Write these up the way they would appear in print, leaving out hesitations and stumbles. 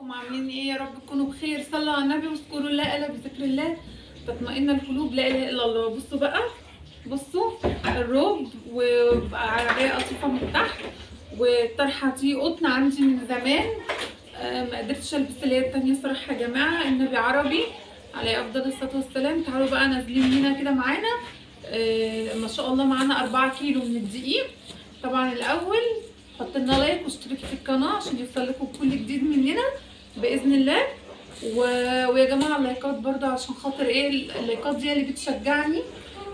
ازيكم عاملين ايه؟ يا رب تكونوا بخير. صلوا على النبي واذكروا الله الا بذكر الله تطمئن القلوب. لا اله الا الله. بصوا بقى، بصوا الروب وعربيه قطيفه من تحت، والطرحه دي قطن عندي من زمان. ما قدرتش البس اللي هي التانية صراحه. يا جماعه النبي عربي عليه افضل الصلاه والسلام. تعالوا بقى نازلين هنا كده معانا. ما شاء الله معانا 4 كيلو من الدقيق. طبعا الاول حط لنا لايك واشتركي في القناه عشان يوصلكم كل جديد مننا باذن الله. ويا جماعه اللايكات برضه عشان خاطر ايه، اللايكات دي اللي بتشجعني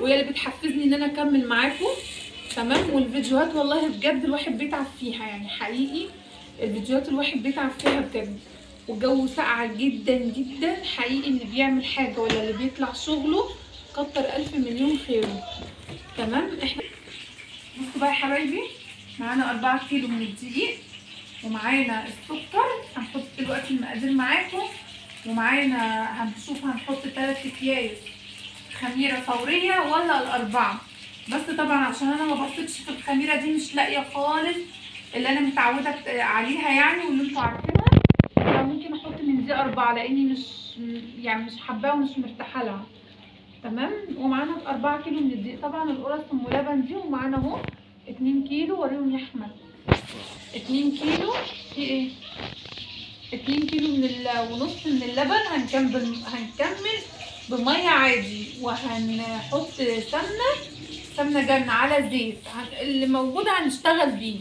وهي اللي بتحفزني ان انا اكمل معاكم. تمام. والفيديوهات والله بجد الواحد بيتعب فيها، يعني حقيقي الفيديوهات الواحد بيتعب فيها بجد. والجو ساقع جدا جدا حقيقي. اللي بيعمل حاجه ولا اللي بيطلع شغله كتر الف مليون خيره. تمام. احنا بصوا بقى يا حبايبي، معانا 4 كيلو من الدقيق، ومعانا السكر هنحط دلوقتي المقادير معاكم، ومعانا هنشوف هنحط 3 اكياس خميره فوريه ولا الاربعه. بس طبعا عشان انا ما بثقش في الخميره دي، مش لاقيه خالص اللي انا متعوده عليها يعني واللي انتوا عارفينها، فممكن احط من دي 4 لاني مش حباها ومش مرتاحه لها. تمام. ومعانا 4 كيلو من الدقيق، طبعا القرص ام لبن دي، ومعانا اهو 2 كيلو. وريهم يا احمد 2 كيلو في ايه، 2 كيلو ونص من اللبن. هنكمل بميه عادي، وهنحط سمنه جنة على زيت اللي موجود هنشتغل بيه.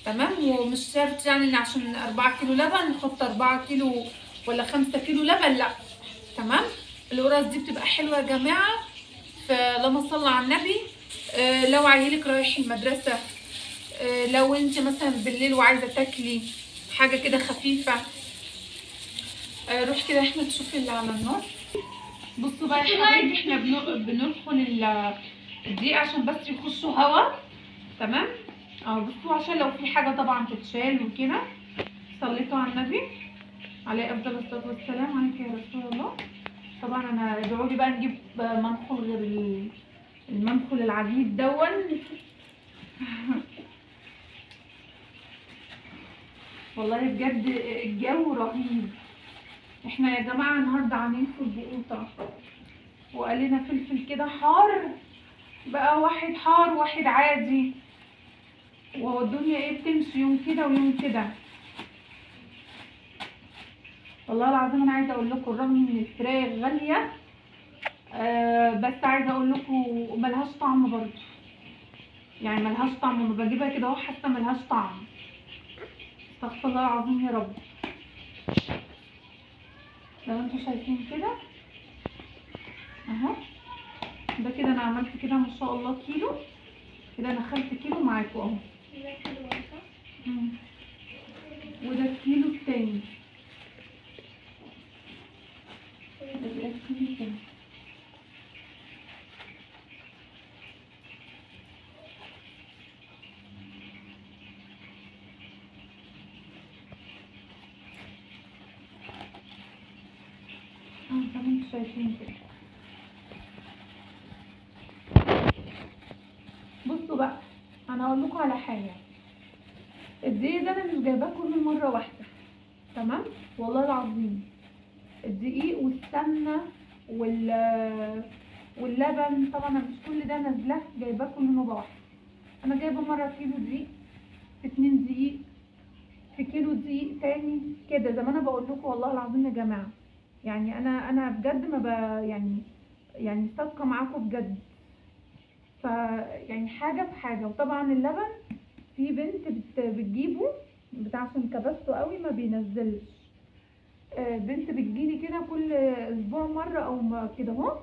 تمام. ومش شرط يعني ان عشان 4 كيلو لبن نحط 4 كيلو ولا 5 كيلو لبن، لا. تمام. القرص دي بتبقى حلوه يا جماعه. فلما صلى على النبي، لو عيلك رايح المدرسه، لو انت مثلا بالليل وعايزه تاكلي حاجه كده خفيفه، روح كده احنا تشوفي اللي على النار. بصوا بقى يا حبايبي، احنا بنرخن الدقيق عشان بس يخشوا هوا. تمام. بصوا عشان لو في حاجه طبعا تتشال وكده. صليتوا على النبي عليه افضل الصلاه والسلام. عليك يا رسول الله. طبعا انا ادعوا لي بقى نجيب منخل غير المنخل العجيب دون. والله بجد الجو رهيب. احنا يا جماعه النهارده عاملين في البقوطه، وقال لنا فلفل كده حار بقى، واحد حار واحد عادي، وهو الدنيا ايه بتمشي يوم كده ويوم كده. والله العظيم انا عايزه اقول لكم الرغم ان الفراخ غاليه، بس عايزه اقول لكم ملهاش طعم برضه، يعني ملهاش طعم. لما بجيبها كده اهو حاسه ملهاش طعم. استغفر الله العظيم يا رب. لو انتوا شايفين كده اهو، ده كده انا عملت كده ما شاء الله كيلو كده. انا خدت كيلو معاكم اهو، وده الكيلو التاني، ده الكيلو التاني. زي ما انتوا شايفين كده. بصوا بقى، انا هقول لكم على حاجه. الدقيق ده انا مش جايباه كل مره واحده. تمام. والله العظيم الدقيق والسمنه واللبن طبعا انا مش كل ده نازله جايباه كل مره واحده. انا جايبه مره كيلو دقيق، في 2 دقيق، في كيلو دقيق تاني كده، زي ما انا بقول لكم. والله العظيم يا جماعه يعني انا بجد ما يعني صادقه معاكم بجد. يعني حاجه بحاجه. وطبعا اللبن في بنت بتجيبه بتاع عشان كبسته قوي ما بينزلش. بنت بتجيلي كده كل اسبوع مره او كده اهو.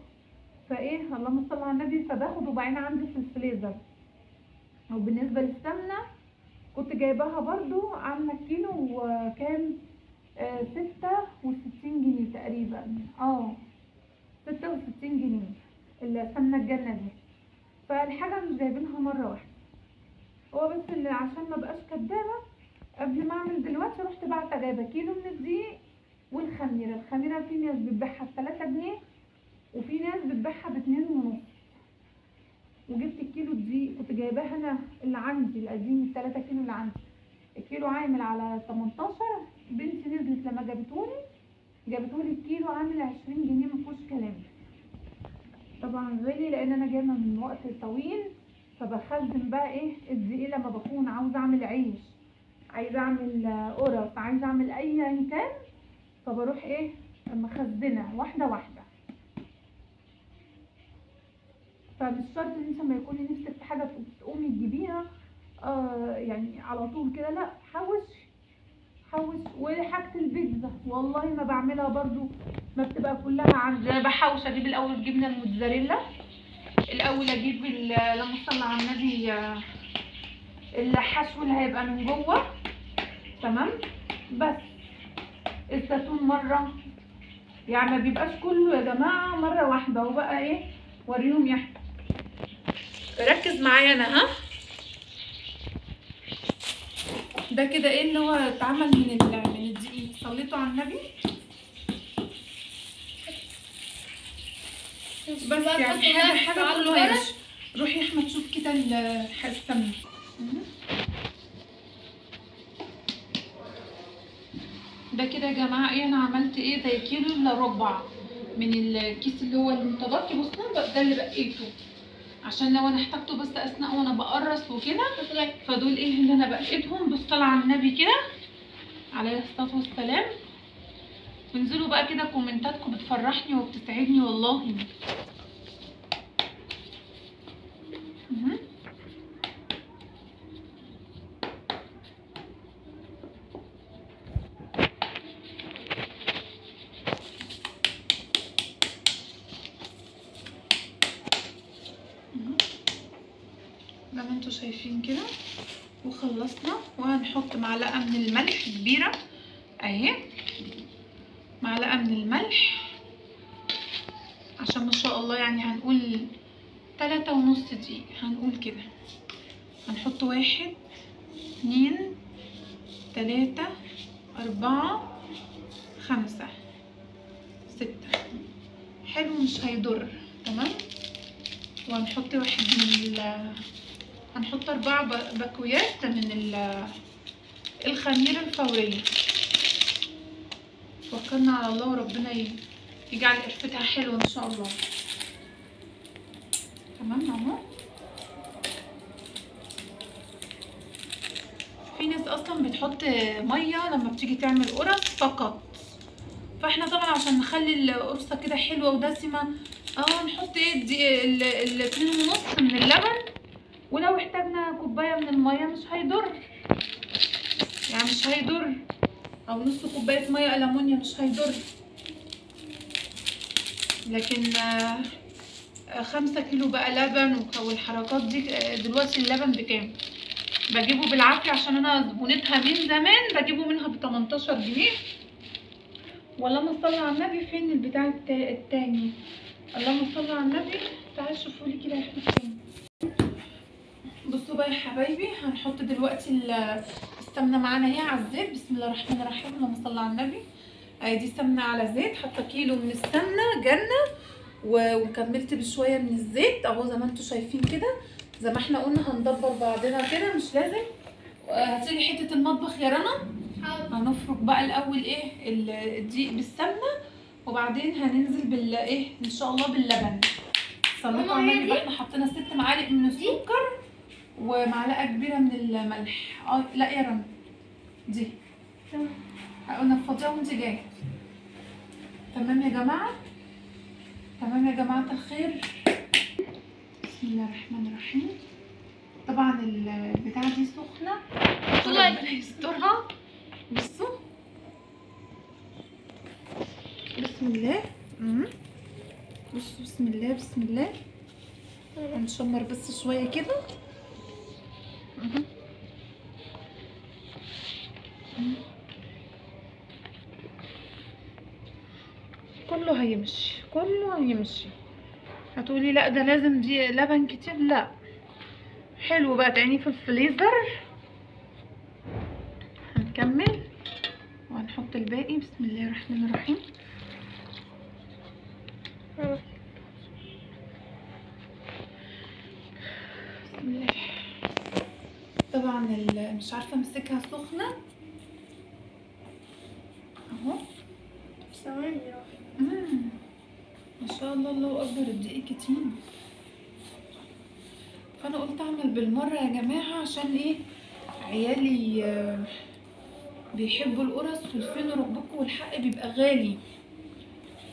فايه اللهم صل على النبي، فباخد وبعدين عندي في الفريزر. وبالنسبه للسمنه كنت جايباها برضو عامله كيلو وكام، 66 جنيه تقريبا. 66 جنيه السمنه الجنه دي. فالحاجه مش جايبينها مره واحده. هو بس اللي عشان ما بقاش كدابه، قبل ما اعمل دلوقتي رحت بعت جايبه كيلو من الدقيق الخميره في ناس بتبيعها ب3 جنيه وفي ناس بتبيعها ب2.5. وجبت الكيلو الدقيق كنت جايباها انا اللي عندي القديم، ال3 كيلو اللي عندي الكيلو عامل على 18. بنتي نزلت لما جابتهولي الكيلو عامل 20 جنيه، مفيهوش كلام. طبعا غالي لان انا جايه من وقت طويل، فبخزن بقى ايه الدقيق لما بكون عاوزه اعمل عيش، عايزه اعمل قرص، عايزه اعمل ايا كان، فبروح ايه مخزنه واحده واحده. فمش شرط ان انت لما يكون نفسك في حاجه تقومي تجيبيها يعني على طول كده، لا، حوش. وحاجه البيتزا والله ما بعملها برضو، ما بتبقى كلها عندي. انا بحوش اجيب الاول الجبنه الموتزاريلا، الاول اجيب اللهم صل على النبي الحشو اللي هيبقى من جوه، تمام. بس الزيتون مره، يعني ما بيبقاش كله يا جماعه مره واحده. وبقى ايه وريهم يا احمد، ركز معايا انا، ها. ده كده ايه اللي هو اتعمل من الدقيق. صليتوا على النبي. بس يعني حاجه كله هيمشي. روحي يا احمد شوف كده السمنه. ده كده يا جماعه ايه، انا عملت ايه زي كيلو الا ربع من الكيس اللي هو المتبقي. بصوا ده اللي بقيته، عشان لو انا احتاجته بس اثناء وانا بقرص وكده. فدول ايه اللي انا بقيتهم بالصلاه على النبي كده عليه الصلاه والسلام. وانزلوا بقى كده كومنتاتكم بتفرحني وبتسعدني والله. زي ما انتوا شايفين كده. وخلصنا، وهنحط معلقه من الملح كبيره اهي، معلقه من الملح عشان ما شاء الله. يعني هنقول 3.5 دقيق، هنقول كده. هنحط 1 2 3 4 5 6. حلو مش هيضر، تمام. وهنحط واحد من هنحط 4 باكويات من الخميرة الفورية. توكلنا على الله وربنا يجعل قرفتها حلوة ان شاء الله. تمام اهو. في ناس اصلا بتحط ميه لما بتيجي تعمل قرص فقط، فاحنا طبعا عشان نخلي القرصه كده حلوه ودسمه نحط ايه 2.5 من اللبن. ولو احتاجنا كوبايه من الميه مش هيضر، يعني مش هيضر، او نص كوبايه ميه ألمونيا مش هيضر. لكن 5 كيلو بقى لبن والحركات دي. دلوقتي اللبن بكام؟ بجيبه بالعافيه عشان انا زبونتها من زمان، بجيبه منها ب 18 جنيه. اللهم صل على النبي. فين البتاع التاني؟ اللهم صل على النبي. تعالوا شوفوا لي كده يا احمد تاني. بصوا بقى يا حبايبي، هنحط دلوقتي السمنه معانا اهي على الزيت. بسم الله الرحمن الرحيم. اللهم صل على النبي. دي سمنه على زيت، حاطه كيلو من السمنه جنه وكملت بشويه من الزيت اهو زي ما انتم شايفين كده. زي ما احنا قلنا هندبر بعضنا كده، مش لازم. هاتيلي حته المطبخ يا رنا. هنفرك بقى الاول ايه الدقيق بالسمنه، وبعدين هننزل بالايه ان شاء الله باللبن. صليتوا على النبي. احنا حطينا 6 معالق من السكر ومعلقه كبيره من الملح. لا يا رنا دي قلنا نفضيها وانت جايه. تمام يا جماعه، تمام يا جماعه الخير. بسم الله الرحمن الرحيم. طبعا البتاعه دي سخنه ربنا يسترها. بصوا بسم الله. بصوا بسم الله بسم الله. هنشمر بس شويه كده. كله هيمشي، كله هيمشي. هتقولي لا ده لازم دي لبن كتير، لا حلو بقى تعينيه في الفريزر. هنكمل وهنحط الباقي. بسم الله الرحمن الرحيم. بسم الله. طبعا مش عارفه امسكها سخنه اهو. ثواني ما شاء الله، الله اكبر، الدقيق كتير. فانا قلت اعمل بالمره يا جماعه، عشان ايه؟ عيالي بيحبوا القرص، والفين ربكم والحق بيبقى غالي،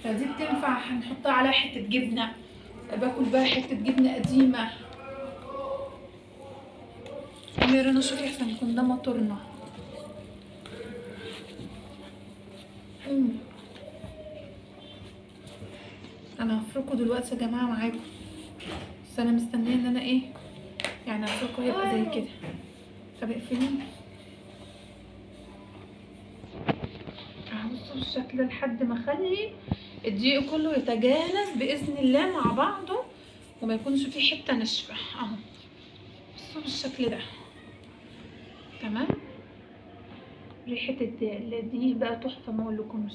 فدي بتنفع هنحطها عليها حته جبنه، باكل بقى حته جبنه قديمه. رنا شوفي احسن يكون ده مطرنا. انا هفركه دلوقتي يا جماعه معاكم، بس انا مستنيه ان انا ايه يعني هفركه هيبقى زي كده. طب اقفلي بصوا بالشكل ده لحد ما اخلي الدقيق كله يتجانس باذن الله مع بعضه، وما يكونش فيه حته ناشفه اهو. بصوا بالشكل ده تمام. ريحه الدقيق بقى تحفه، ما اقولكمش.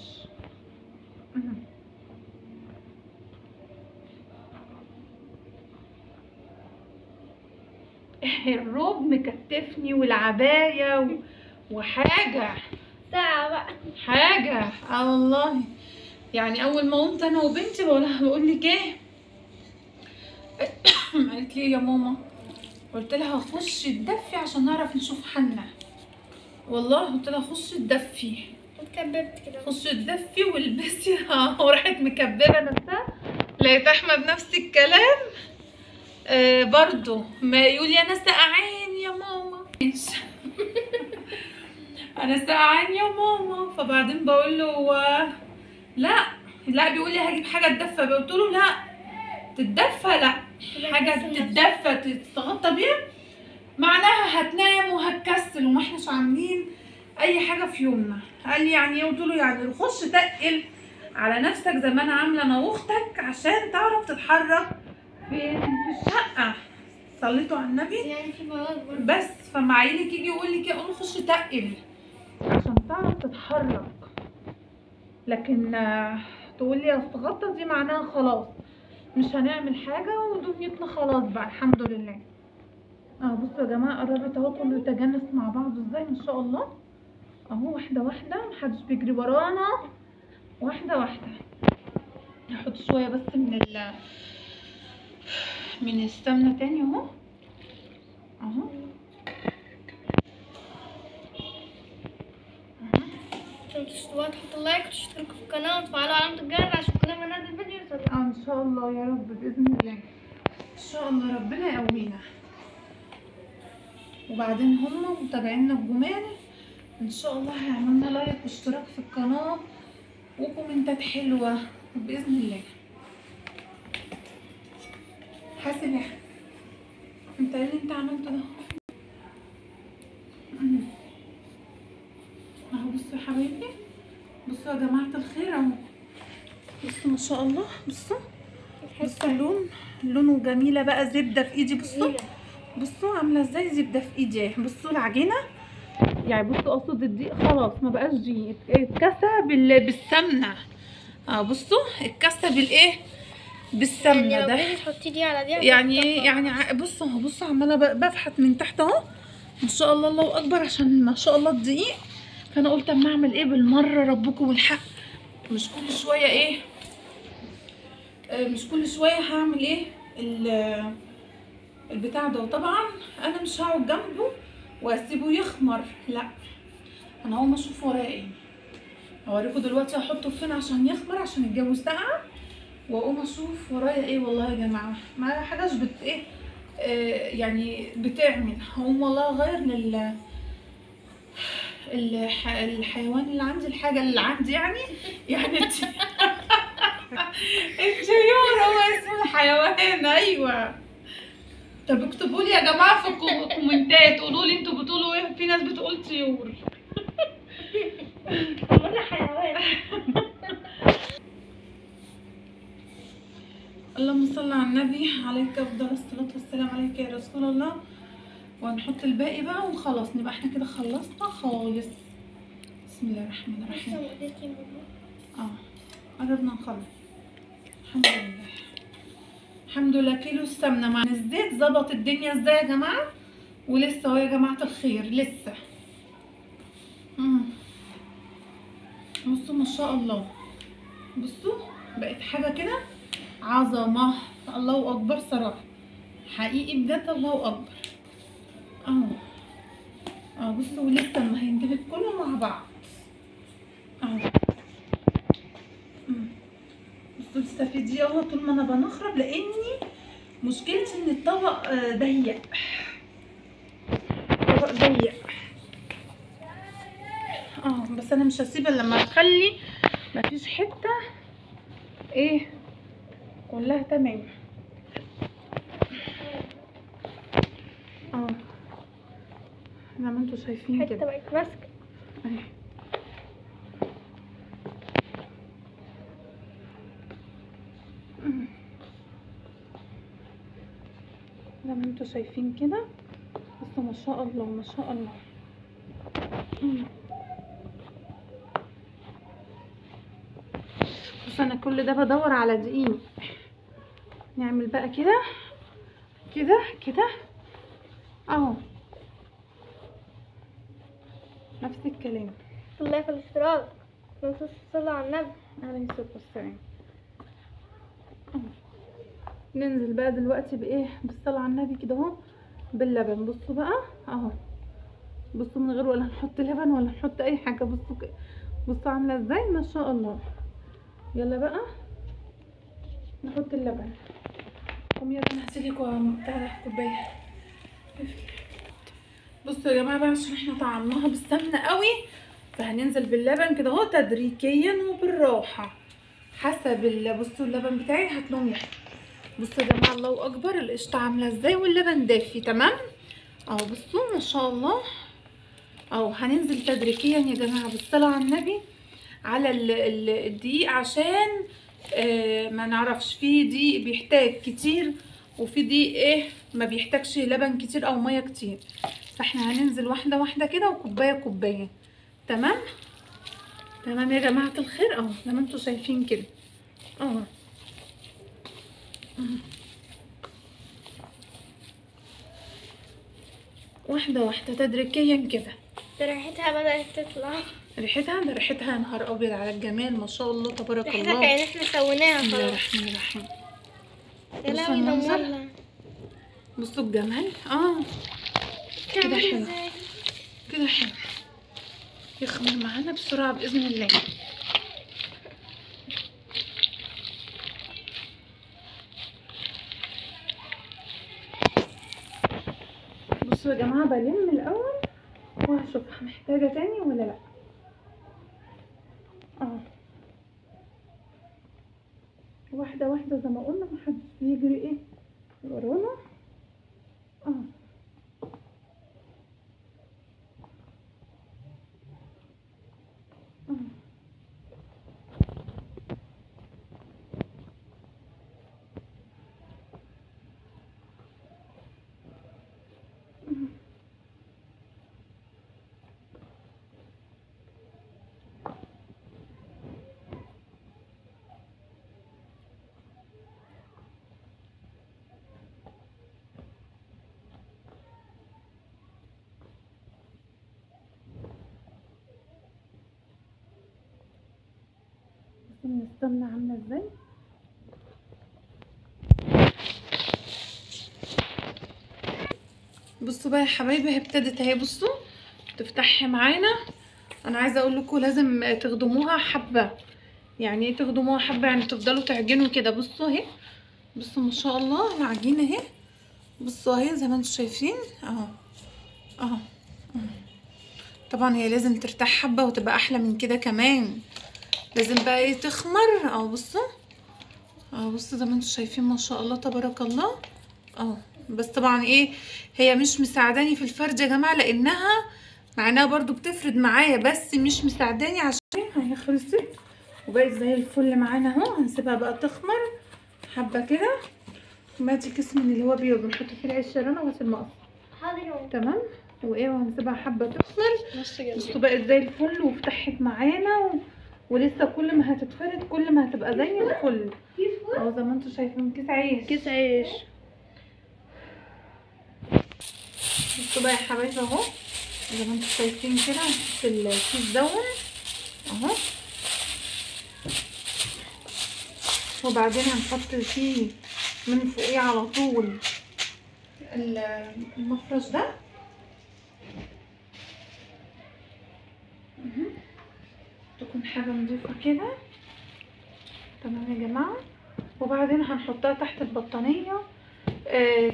الروب مكتفني والعبايه وحاجه ساعة بقى حاجه والله. يعني اول ما قمت انا وبنتي بقول لك ايه، قالت لي يا ماما، قلت لها خشي اتدفي عشان نعرف نشوف حنا. والله قلت لها خشي اتدفي، اتكببت كده. خشي اتدفي والبسي. وراحت مكببه نفسها. لقيت احمد نفس الكلام برضو، ما يقول لي انا سقعان يا ماما. انا سقعان يا ماما. فبعدين بقول له لا بيقول لي هجيب حاجه تدفى. قلت له لا تتدفى، لا حاجه تتدفى تتغطى بيها معناها هتنام وهتكسل وما احناش عاملين اي حاجه في يومنا. قال لي يعني ايه؟ قلت له يعني خش تقل على نفسك زي ما انا عامله انا واختك عشان تعرف تتحرك في الشقه. صليتوا على النبي يعني في مرات بس. فما عيلك يجي يقول لي كده، اقول له خش تقل عشان تعرف تتحرك. لكن تقول لي اتغطى دي معناها خلاص مش هنعمل حاجه ودنيتنا خلاص بقى الحمد لله. بصوا يا جماعه قربت اهو كله يتجانس مع بعض ازاي ما شاء الله اهو. واحده واحده، محدش بيجري ورانا، واحده واحده. هحط شويه بس من السمنه تاني اهو اهو. تحطوا لايك وتشتركوا في القناه وتفعلوا علامه الجرس عشان كل ما انزل فيديو يوصلكم. ان شاء الله يا رب باذن الله، ان شاء الله ربنا يقوينا. وبعدين هما متابعينا الجمال ان شاء الله هيعملنا لايك واشتراك في القناه وكومنتات حلوه باذن الله. حاسب يا احمد، انت ايه اللي انت عملته ده؟ اهو بصوا يا حبايبي، بصوا يا جماعه الخير اهو. بصوا ما شاء الله، بصوا اللون، لونه جميله بقى. زبده في ايدي، بصوا عامله ازاي زبده في ايدي. بصوا العجينه يعني، بصوا اقصد الدقيق خلاص ما بقاش دقيق، اتكسى بالسمنه. بصوا اتكسى بالايه؟ بالسمنه. يعني ده لو جيتي تحطي دي على دي يعني بصوا عماله بفحت من تحت اهو ما شاء الله، الله اكبر، عشان ما شاء الله الدقيق. فانا قلت اما اعمل ايه بالمره ربكم والحق، مش كل شويه ايه مش كل شويه هعمل ايه البتاع ده. وطبعا انا مش هقعد جنبه واسيبه يخمر، لا انا هقوم اشوف ورايا ايه. هوريكم دلوقتي هحطه فين عشان يخمر، عشان الجو ساقع، واقوم اشوف ورايا ايه. والله يا جماعه ما حاجاش ايه يعني بتعمل. هقوم والله اغير الحيوان اللي عندي، الحاجه اللي عندي يعني الطيور هو اسمه الحيوان. ايوه. طب اكتبوا لي يا جماعه في الكومنتات، قولوا لي انتوا بتقولوا ايه. في ناس بتقول طيور. انا حيوان. اللهم صل على النبي، عليك افضل الصلاه والسلام، عليك يا رسول الله. وهنحط الباقي بقى وخلاص، نبقى احنا كده خلصنا خالص. بسم الله الرحمن الرحيم. قربنا نخلص الحمد لله. الحمد لله. كيلو السمنه مع الزيت ظبط الدنيا ازاي يا جماعه؟ ولسه اهو يا جماعه الخير لسه. بصوا ما شاء الله، بصوا بقت حاجه كده عظمه، الله اكبر صراحه، حقيقي بجد الله اكبر. بصوا لسه ما هيندمج كله مع بعض. بصوا لسه في دي اهو، طول ما انا بنخرب لاني مشكلتي ان الطبق ضيق، طبق ضيق. بس انا مش هسيبها لما اخلي مفيش حته ايه كلها تمام. زي ما انتوا شايفين حته كده بقت ماسكه اهي. زي ما انتوا شايفين كده، بصوا ما شاء الله ما شاء الله. بص انا كل ده بدور على دقيق. نعمل بقى كده كده كده اهو، نفس الكلام. الله في الاشتراك، ما تنسوش تصلوا على النبي عليه الصلاة والسلام. ننزل بقى دلوقتي بايه، بالصلاة على النبي كده اهو، باللبن. بصوا بقى اهو، بصوا من غير ولا نحط لبن ولا نحط اي حاجه. بصوا كده، بصوا عامله ازاي ما شاء الله. يلا بقى نحط اللبن. قوم يا بنات هاتي لي كوبايه. بصوا يا جماعه بقى، عشان احنا طعمناها بالسمنه قوي، فهننزل باللبن كده اهو تدريجيا وبالراحه حسب بصوا اللبن بتاعي هتلوم يحلى. بصوا يا جماعه الله اكبر، القشطه عامله ازاي واللبن دافي تمام اهو. بصوا ما شاء الله اهو. هننزل تدريجيا يا جماعه بالصلاه على النبي على الدقيق، عشان ما نعرفش في دقيق بيحتاج كتير وفي دقيق ايه ما بيحتاجش لبن كتير او ميه كتير، فاحنا هننزل واحده واحده كده وكوبايه كوبايه. تمام تمام يا جماعه الخير اهو، زي ما انتوا شايفين كده اهو. واحده واحده تدريجيا كده. ده ريحتها بدأت تطلع. ريحتها، ده ريحتها يا نهار ابيض على الجمال ما شاء الله تبارك ريحتها الله. كأن احنا سويناها بسم الله خلاص. الرحمن الرحيم. يا بصوا لهوي المنظر، دمرنا. بصوا الجمال كده حلو كده حلو. يخمر معانا بسرعه باذن الله. بصوا يا جماعه بلم الاول وهشوفها محتاجه تاني ولا لا. واحده واحده زي ما قلنا، محدش بيجري ايه ورانا السمنه عامله ازاي. بصوا بقى يا حبايبي، هي ابتدت اهي. بصوا تفتحي معانا. انا عايزه اقول لكم لازم تخدموها حبه. يعني ايه تخدموها حبه؟ يعني تفضلوا تعجنوا كده. بصوا اهي، بصوا ما شاء الله العجينه اهي. بصوا اهي زي ما انتم شايفين اهو. طبعا هي لازم ترتاح حبه وتبقى احلى من كده كمان. لازم بقى ايه تخمر اهو. بصوا بصوا زي ما انتم شايفين ما شاء الله تبارك الله بس طبعا ايه هي مش مساعداني في الفرد يا جماعه، لانها مع انها برضو بتفرد معايا بس مش مساعداني، عشان هي خلصت وبقت زي الفل معانا اهو. هنسيبها بقى تخمر حبه كده. ومادي كيس من اللي هو بيض بنحط فيه العيش الشرانه وهات المقص. حاضر. تمام وايه، وهنسيبها حبه تخمر. بصوا بقت زي الفل وفتحت معانا ولسه كل ما هتتفرد كل ما هتبقى زي الفل اهو. زي ما انتم شايفين كيس عيش بصوا بقى يا حبايبي اهو، زي ما انتم شايفين كده هنحط الكيس دون اهو، وبعدين هنحط فيه من فوقيه على طول المفرش ده تكون حاجة نضيفة كده. تمام يا جماعة. وبعدين هنحطها تحت البطانية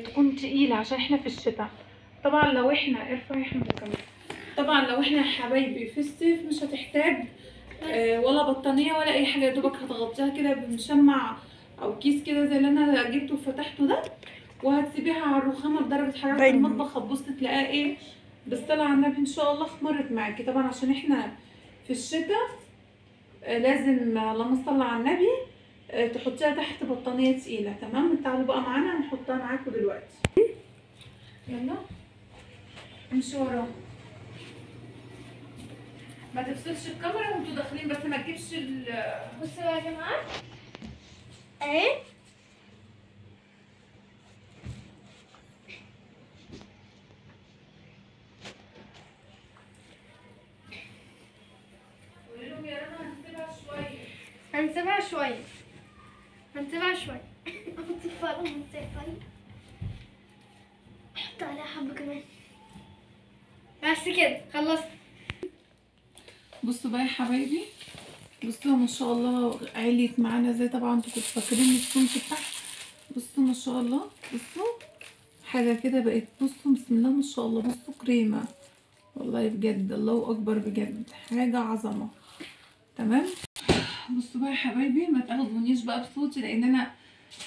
تكون تقيلة عشان احنا في الشتاء. طبعا لو احنا ارفعي احنا كمان، طبعا لو احنا يا حبايبي في الصيف مش هتحتاج ولا بطانية ولا اي حاجة، يا دوبك هتغطيها كده بمشمع او كيس كده زي اللي انا جبته وفتحته ده، وهتسيبيها على الرخامة بدرجة حرارة المطبخ، هتبص تلاقيها ايه بالصلاة على النبي ان شاء الله اخمرت معاكي. طبعا عشان احنا في الشتاء لازم اللهم صل على النبي تحطيها تحت بطانية تقيلة. تمام. تعالوا بقى معانا هنحطها معاكم دلوقتي. يلا امشي وراه، ما تفصلش الكاميرا وانتوا داخلين، بس ما تجيبش بصوا بقى يا جماعه اهي. قولي لهم يا رنا هنسيبها شوية. هنسيبها شويه احط لهم الزيت، احط عليها حبه كمان، بس كده خلصت. بصوا بقى يا حبايبي، بصوا ما شاء الله عليت معانا ازاي. طبعا انتوا كنتوا فاكرين السمك تحت، بصوا ما شاء الله، بصوا حاجه كده بقت، بصوا بسم الله ما شاء الله، بصوا كريمه والله بجد، الله اكبر بجد، حاجه عظمه. تمام. بصوا بقى يا حبايبي، ما تاخدونيش بقى بصوتي لان انا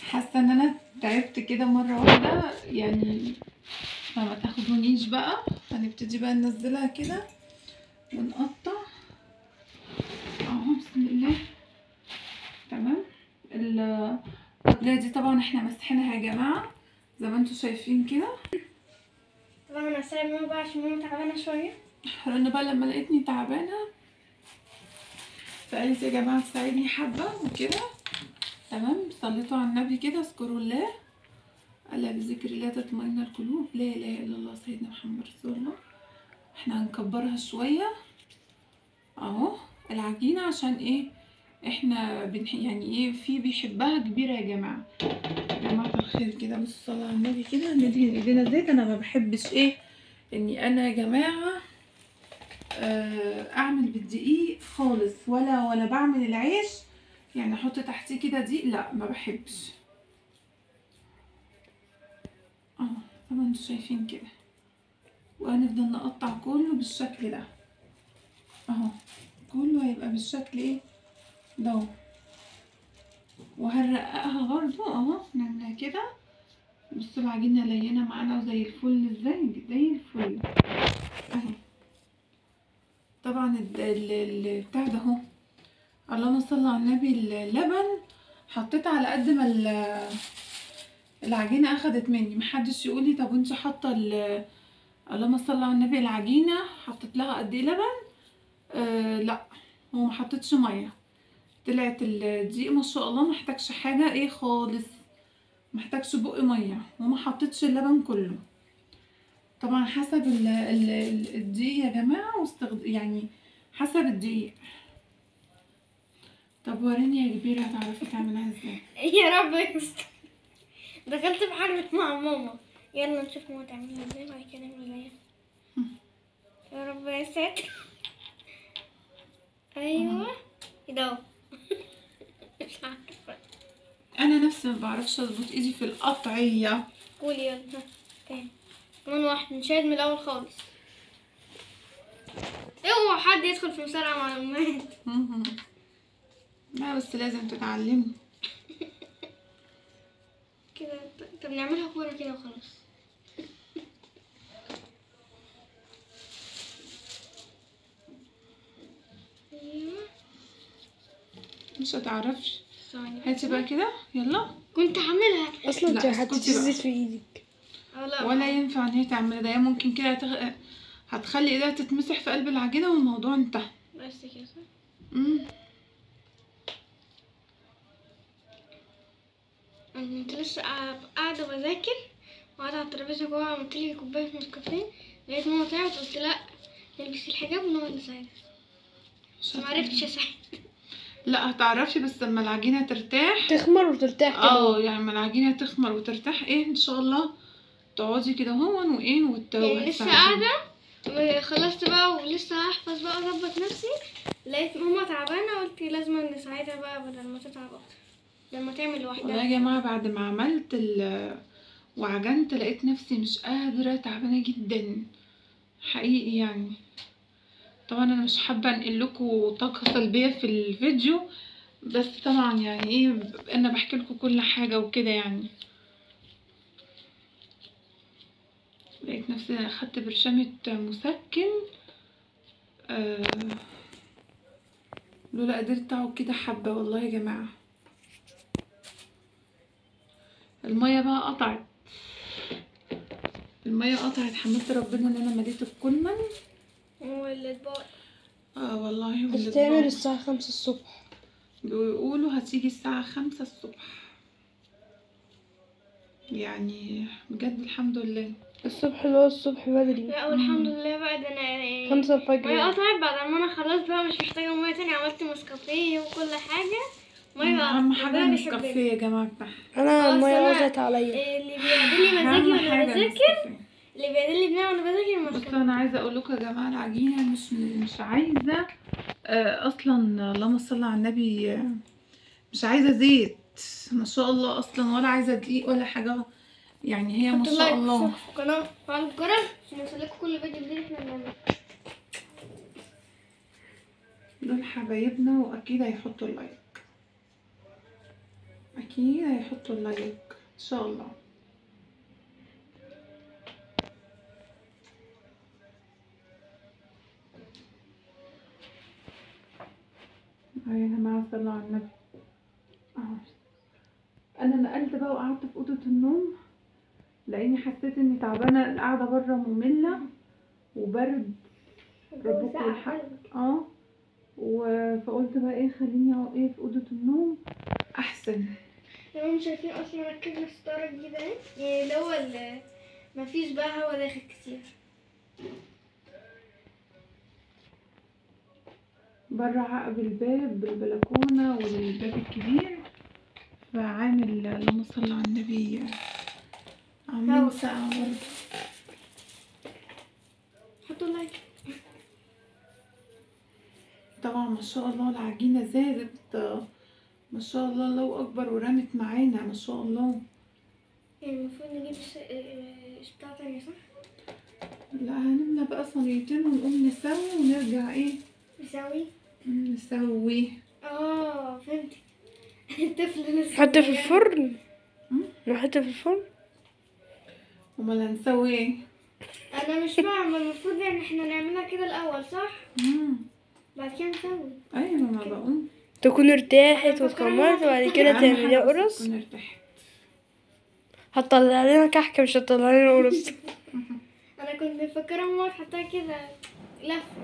حاسه ان انا تعبت كده مره واحده يعني، فما تاخدونيش بقى. هنبتدي بقى ننزلها كده ونقطع اهو بسم الله. تمام. الطبلية دي طبعا احنا مسحينها يا جماعه زي ما انتم شايفين كده. طبعا انا هسيب ماما بقى عشان ماما تعبانه شويه. رنا بقى لما لقيتني تعبانه فقالت يا جماعه تساعدني حبه وكده. تمام. صليتوا على النبي كده، اذكروا الله، الا بذكر الله تطمئن القلوب، لا اله الا الله سيدنا محمد رسول الله. احنا هنكبرها شويه اهو العجينه، عشان ايه احنا يعني ايه في بيحبها كبيره يا جماعه. يا جماعه الخير كده، بصوا صلوا على النبي كده، ندهن ايدينا زيت. انا ما بحبش ايه اني انا يا جماعه اعمل بالدقيق خالص، ولا بعمل العيش يعني احط تحتيه كده دقيق، لا ما بحبش. اه زي ما انتوا شايفين كده، وهنفضل نقطع كله بالشكل ده اهو، كله هيبقى بالشكل ايه ده. وهنرققها برضو اهو، نعملها كده. بصوا العجينه لينه معانا وزي الفل ازاي، زي الفل اهي. طبعا بتاع ده اهو، اللهم صل على النبي، اللبن حطيت على قد ما العجينه اخدت مني. محدش يقول لي طب انت حاطه اللهم صل على النبي العجينه حطيت لها قد ايه لبن. لا هو ما حطيتش ميه، طلعت الدقيق ما شاء الله محتاجش حاجه ايه خالص، محتاجش بق ميه، وما حطيتش اللبن كله. طبعا حسب الدقيق يا جماعه، يعني حسب الدقيق. طب وريني يا كبيره هتعرفي تعملها ازاي. يا رب يستر. دخلت في حرب مع ماما. يلا نشوف ماما تعملها ازاي بعد كده نعمل زيها. يا رب يا ساتر. ايوه كده. مش عارفه. انا نفسي ما بعرفش اظبط ايدي في القطعيه. قولي يلا تاني كمان واحد نشاهد من الاول خالص. اوعى حد يدخل في مسابقة معلومات. لا بس لازم تتعلمي كده. طب نعملها كورة كده وخلاص. مش هتعرفش. ثواني هاتي بقى كده يلا. كنت هعملها اصلا انت لا، اسكتي هتتزيد بقى. في ايدك. لا ولا ينفع ان هي تعمل ده، هي ممكن كده هتخلي ايدها تتمسح في قلب العجينه والموضوع انتهى. بس كده. كنت لسه قاعدة بذاكر وقعدت على الترابيزه جوه، عملت لي كوبايه نسكافيه. لقيت ماما طلعت قلت لا نلبس الحجاب ونقعد نساعدها، بس ما عرفتش اساعد. لا هتعرفي بس لما العجينه ترتاح. تخمر وترتاح كده. يعني لما العجينه تخمر وترتاح ايه ان شاء الله تقعدي كده هون وايه يعني لسه وتساعديني. قاعده خلصت بقى ولسه هحفظ بقى اظبط نفسي. لقيت ماما تعبانه قلت لازم نساعدها بقى بدل ما تتعب اكتر، بدل ما تعمل والله لوحدها. يا جماعه بعد ما عملت وعجنت لقيت نفسي مش قادره، تعبانه جدا حقيقي يعني. طبعا انا مش حابه انقل لكم طاقه سلبيه في الفيديو، بس طبعا يعني ايه انا بحكي لكم كل حاجه وكده يعني. لقيت نفسي اخدت برشامه مسكن، لولا قدرت اقعد كده حبه والله يا جماعه. الميه بقى قطعت، الميه قطعت، حمدت ربنا ان انا مليت الكولمن. والاطباق والله هتتعمل الساعة 5 الصبح. بيقولوا هتيجي الساعة 5 الصبح، يعني بجد الحمد لله. الصبح اللي هو الصبح بدري. لا والحمد لله بقى، ده انا يعني 5 الفجر. ميه قطعت بعد ما انا خلاص بقى مش محتاجه ميه تاني، عملت نسكافيه وكل حاجه. ميه اهم حاجة ربنا بيحبني. النسكافيه يا جماعة بتاعها. انا خلاص المية أنا وقعت عليا. اللي بيعدل لي مزاجي اهم وانا حاجة بذاكر، النسكافيه. اللي بيعدل لي دماغي وانا بذاكر بس النسكافيه. انا عايزة اقول لكم يا جماعة العجينة مش عايزة اصلا اللهم صل على النبي، مش عايزة زيت ما شاء الله اصلا، ولا عايزة دقيق ولا حاجة، يعني هي ما شاء الله. في القناه وعلى الجرس عشان يوصلكوا كل فيديو جديد احنا بنعمله. دول حبايبنا واكيد هيحطوا اللايك، اكيد هيحطوا اللايك ان شاء الله. يا جماعه صلوا على النبي. انا نقلت بقى وقعدت في اوضه النوم لاني حسيت اني تعبانه، القعده بره ممله وبرد ربكم الحق. فقلت بقى ايه خليني اقعد ايه في اوضه النوم احسن. لو انتم شايفين اصلا ركبنا ستاره جديده اهي، يعني اللي هو مفيش بقى هوا داخل كتير. بره عقب الباب بالبلكونه والباب الكبير، فعامل اللهم صل على النبي عاملين ساعه برضه. حطوا لايك. طبعا ما شاء الله العجينه زادت ما شاء الله، الله اكبر، ورمت معانا ما شاء الله. يعني المفروض نجيب بتاع تانية صح؟ لا هنملى بقى صينيتين ونقوم نسوي ونرجع ايه نسوي. فهمت. الطفل لسه نحط في الفرن. نحط في الفرن. امال هنسوي ايه؟ انا مش فاهمه، المفروض يعني احنا نعملها كده الاول صح؟ بعد كده نسوي. ايوه ما بقوم تكون ارتاحت واتخمرت وبعد كده تعمليها قرص. تكون ارتاحت. هتطلع لنا كحكة مش هتطلع لنا قرص. انا كنت مفكره ماما تحطها كده لفه.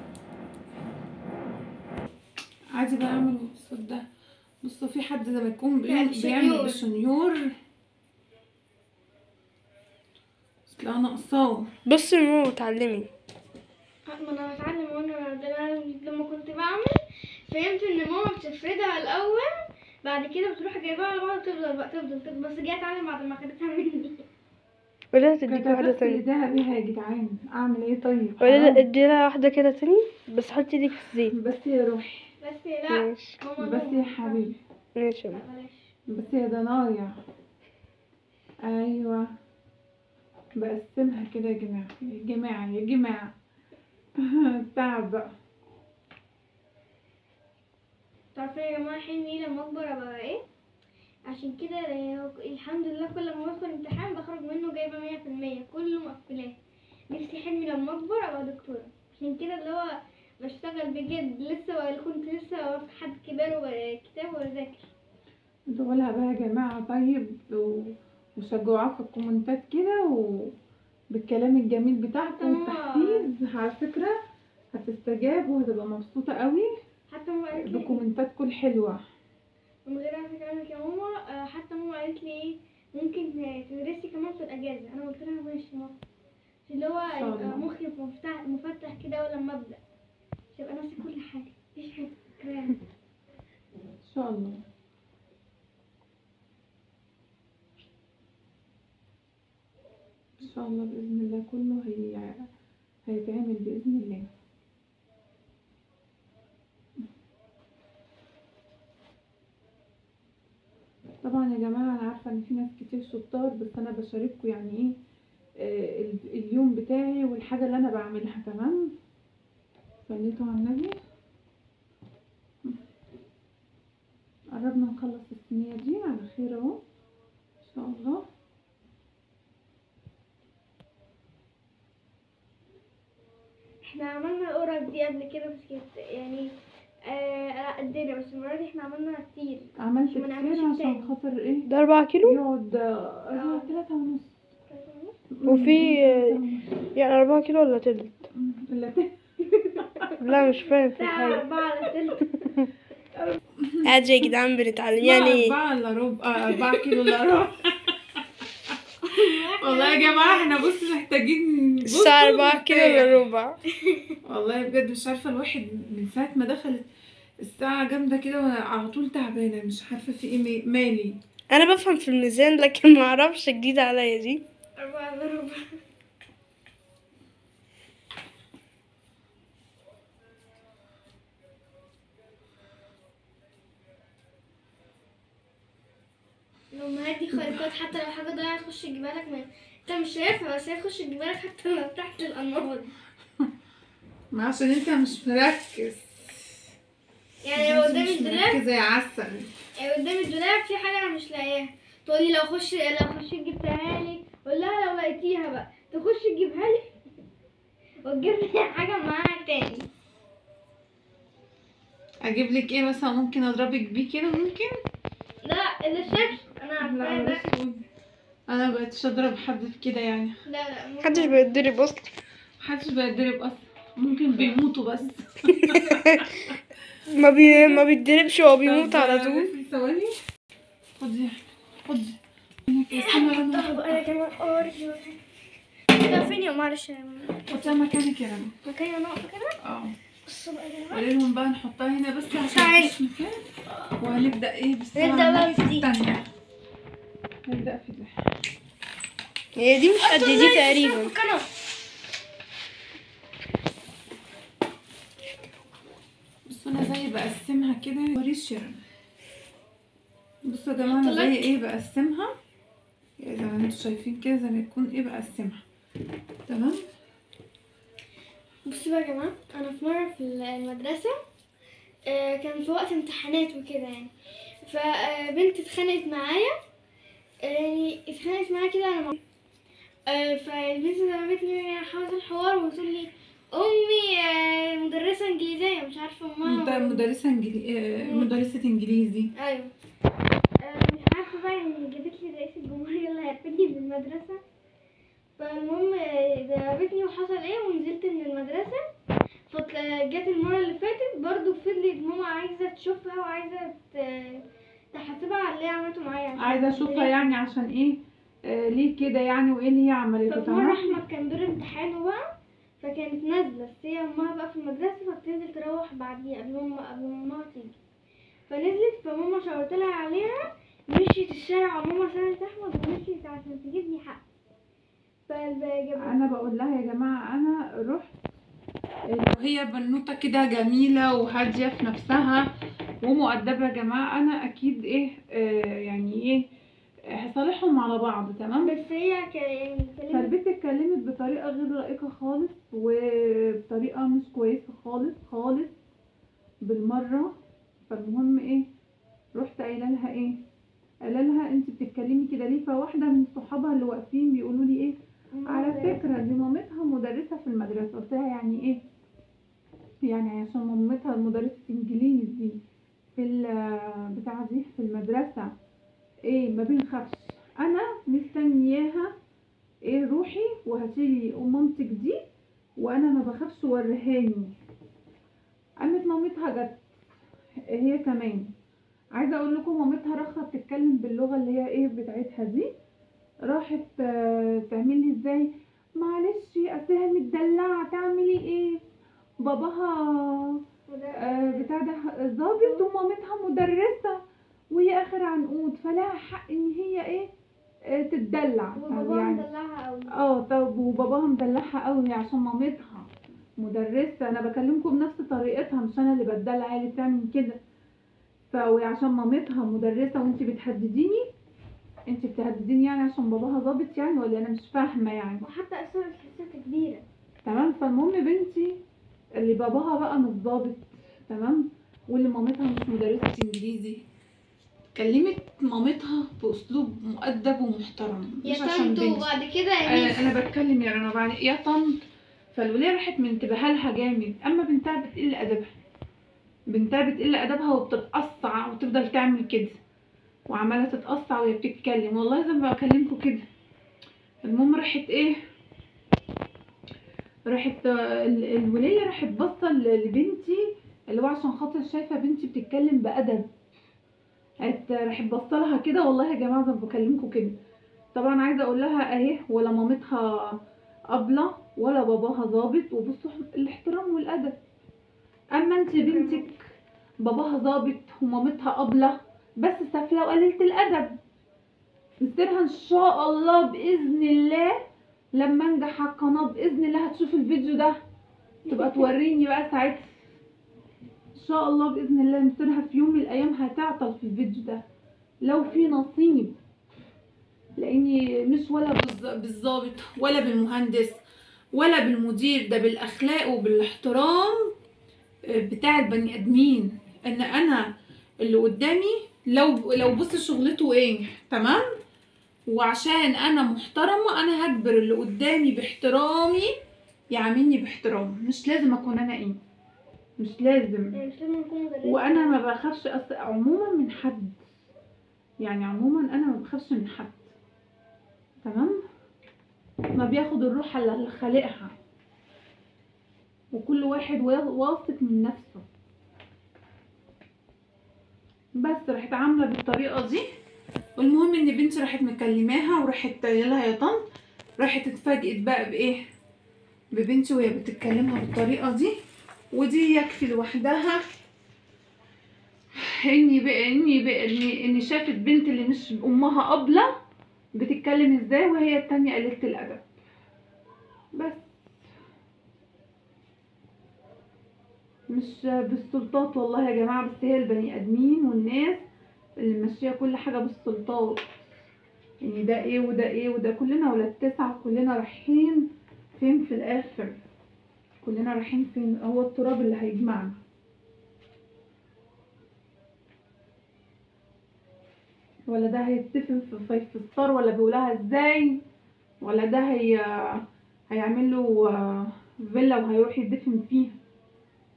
عادي بقى اعمل الصوت ده. بصوا في حد لما يكون يعني بيعمل بشنيور لا ناقصاه. بصي يا ماما اتعلمي. ما انا بتعلم، وانا لما كنت بعمل فهمت ان ماما بتفردها الاول بعد كده بتروح جايباها على بعض تفضل بقى تفضل، بس جاي اتعلم بعد ما خدتها مني. ولا تديك واحدة تانية. ايديها بيها يا جدعان، اعمل ايه طيب؟ ولا اديلها واحدة كده تاني بس حطي ايدك في الزيت. بس يا روحي، بس لا ماشي. بس يا حبيبي، ماشي يا ماما. بلاش. بس يا ضنايا. ايوه بقسمها كده يا جماعه يا جماعه يا جماعه. تعب بقى. تعرفين يا جماعه حلمي لما اكبر ابقى ايه؟ عشان كده الحمد لله كل ما بدخل امتحان بخرج منه جايبه 100%، كله مقفلات. نفسي حلمي لما اكبر ابقى دكتوره، عشان كده اللي هو بشتغل بجد لسه، كنت لسه بفتح حد كبار وكتاب واذاكر. دولها بقى يا جماعه طيب وشجعوها في الكومنتات كده بالكلام الجميل بتاعكم والتحفيز، على فكره هتستجاب وهتبقى مبسوطه قوي حتى ماما قالت لي بكومنتاتكم الحلوه. من غير على فكره يا ماما، حتى ماما قالت لي ايه ممكن تدرسي كمان في الاجازه. انا قلت لها ماشي ماما، اللي هو إن شاء يبقى الله. مخي مفتح كده اول لما ابدا، مش هبقى ناسي كل حاجه، مفيش حاجه فاكراها. ان شاء الله. ان شاء الله باذن الله كله هيتعمل باذن الله. طبعا يا جماعه انا عارفه ان في ناس كتير شطار، بس انا بشارككم يعني ايه اليوم بتاعي والحاجه اللي انا بعملها. تمام، صليتوا على النبي. قربنا نخلص الصينيه دي على خير اهو ان شاء الله. احنا عملنا القرب دي قبل كده بس كانت يعني لا قدنا، بس المره دي احنا عملنا كتير. عملت ما نعملش كتير عشان تاني. خاطر ايه؟ ده 4 كيلو. يقعد 3.5. وفي يعني 4 كيلو ولا تلت؟ لا لا مش فاهم في الساعة الحاجة. 4 على تلت. عادي يا جدعان بنتعلم يعني يعني. 4 الا ربع، 4 كيلو الا ربع. والله يا جماعه احنا بصوا محتاجين الساعة 4 كيلو الا ربع. والله بجد مش عارفه، الواحد من ساعه ما دخلت الساعه جامده كده وانا على طول تعبانه، مش عارفه في ايه مالي. انا بفهم في الميزان لكن ما اعرفش جديدة عليا دي. 4 على ربع. الأمهات دي خارقات، حتى لو حاجة ضايعة تخش تجيبها لك، انت مش شايفها بس هي تخش تجيبها لك حتى لو تحت الأنوار. ما عشان انت مش مركز. يعني لو قدامي مش الدولاب، مركزه يا عسل. قدامي الدولاب في حاجة أنا مش لاقياها، تقولي لو خشيت جبتها لي، قول لها لو لقيتيها بقى تخش تجيبها لي وتجيب لي حاجة معاها تاني. اجيب لك ايه مثلا؟ ممكن اضربك بيه كده ممكن. لا الشبش أنا عارفاه ده. انا بقيتش اضرب حد كده يعني. لا محدش بيتضرب اصلا. محدش بيتضرب اصلا، ممكن بيموتوا بس. ما بيتضربش، هو بيموت على طول. ثواني. خدي خدي. طب أنا كمان أوريك. لا فين يا معلش حطيها مكانك يا رنا. مكاني أنا واقفة كده. اه بصوا بقى يا جماعة، قولي لهم بقى نحطها هنا بس عشان تعالي. مفيش مكان. وهنبدأ ايه بالساعة نبدأ بقى في دي. التانية. نبدأ في ده. هي دي مش قد دي تقريبا. بصوا انا زي بقسمها كده، موريش يا رنا. بصوا يا جماعة انا زي ايه بقسمها، يعني زي ما انتوا شايفين كده، زي ما يكون ايه بقسمها. تمام. بصوا بقى يا جماعة، أنا في مرة في المدرسة كان في وقت امتحانات وكده يعني، فبنت اتخانقت معايا، يعني اتخانقت معايا كده أنا فالبنت ضربتني حوالي الحوار وتقول لي أمي مدرسة إنجليزية، مش عارفة أمها مدرسة انجليزي. أيوه. مش عارفة بقى إن جابت لي رئيس الجمهورية اللي هيرفدني من المدرسة. فالمهم ضربتني وحصل ايه ونزلت من المدرسة. فجت المرة اللي فاتت برضو فضلت ماما عايزة تشوفها وعايزة تحاسبها على اللي هي عملته معايا. عايزة اشوفها يعني عشان ايه ليه كده يعني، وايه اللي هي عملته. ففي مرة احمد كان دور امتحانه بقى، فكانت نازلة بس هي امها بقى في المدرسة، فبتنزل تروح بعديها قبل ما امها تيجي. فنزلت فماما شاورت لها عليها، مشيت الشارع وماما سألت احمد ومشيت عشان تجيبني حق. انا بقول لها يا جماعه انا رحت، لو هي بنوته كده جميله وهاديه في نفسها ومؤدبه يا جماعه، انا اكيد ايه يعني ايه هصالحهم على بعض. تمام. بس هي يعني فالبنت اتكلمت بطريقه غير لائقه خالص، وبطريقه مش كويسه خالص خالص بالمره. فالمهم ايه، رحت قايله لها ايه، قايله لها انت بتتكلمي كده ليه؟ فواحده من صحابها اللي واقفين بيقولوا لي ايه، على فكرة دي مامتها مدرسة في المدرسة. قلت لها يعني ايه؟ يعني عشان مامتها مدرسة انجليزي في بتاع دي في المدرسة ايه ما بنخافش؟ انا مستنياها ايه، روحي وهاتيلي مامتك دي وانا ما بخافش ورهاني. قامت مامتها جت هي كمان، عايزه اقول لكم مامتها رخة بتتكلم باللغه اللي هي ايه بتاعتها دي، راحت تعمل لي ازاي، معلش اصلها متدلعه تعملي ايه، باباها بتاع ده ظابط ومامتها مدرسه وهي اخر عنقود، فلها حق ان هي ايه تتدلع وباباها يعني. مدلعها قوي. طب وباباها مدلعها قوي عشان مامتها مدرسه، انا بكلمكم بنفس طريقتها، مش انا اللي بتدلع، هي اللي بتعمل كده. عشان مامتها مدرسه وانت بتهدديني، انت بتهدديني يعني عشان باباها ظابط يعني، ولا انا مش فاهمه يعني. وحتى اصلا تحسها كبيره. تمام. فالمهم بنتي اللي باباها بقى مش ظابط، تمام، واللي مامتها مش مدرسه انجليزي، كلمت مامتها باسلوب مؤدب ومحترم، يا مش عشان طنط بنتي. وبعد كده يا ميس. انا بتكلم يا رنا بعد يا طنط. فالوليه راحت منتبهه لها جامد، اما بنتها بتقل ادبها، بنتها بتقل ادبها وبتتقصع وتفضل تعمل كده، وعماله تتقصع وهي بتتكلم، والله زي ما بكلمكم كده. المهم راحت ايه، راحت الوليه راحت باصه لبنتي، اللي هو عشان خاطر شايفه بنتي بتتكلم بادب، راحت باصه لها كده، والله يا جماعه زي ما بكلمكم كده. طبعا عايزه اقول لها اهي، ولا مامتها ابله ولا باباها ظابط، وبصوا الاحترام والادب. اما انت بنتك باباها ظابط ومامتها ابله بس سافله وقليله الادب. مصيرها ان شاء الله باذن الله لما انجح على القناه باذن الله هتشوف الفيديو ده، تبقى توريني بقى ساعتها ان شاء الله باذن الله. مصيرها في يوم من الايام هتعطل في الفيديو ده لو في نصيب، لاني مش ولا بالظابط ولا بالمهندس ولا بالمدير، ده بالاخلاق وبالاحترام بتاع البني ادمين. ان انا اللي قدامي لو بص شغلته ايه، تمام، وعشان انا محترمه انا هجبر اللي قدامي باحترامي يعاملني باحترام، مش لازم اكون انا ايه، مش لازم. مش لازم نكون مدرسة. وانا ما بخافش عموما من حد، يعني عموما انا ما بخافش من حد، تمام. ما بياخد الروح اللي خالقها، وكل واحد واثق من نفسه. بس راحت عامله بالطريقه دي. والمهم ان بنتي راحت مكلماها وراحت قايله لها يا طنط، راحت اتفاجئت بقى بايه، ببنتي وهي بتتكلمها بالطريقه دي. ودي يكفي لوحدها اني شافت بنت اللي مش امها ابله بتتكلم ازاي، وهي التانية قليلة الادب. بس مش بالسلطات والله يا جماعه، بس هي البني ادمين والناس اللي ماشيه كل حاجه بالسلطات، يعني ده ايه وده ايه وده، كلنا ولاد 9، كلنا رايحين فين في الاخر، كلنا رايحين فين، هو التراب اللي هيجمعنا. ولا ده هيتدفن في الستار ولا بيقولها ازاي، ولا ده هيعمل له فيلا وهيروح يدفن فيها،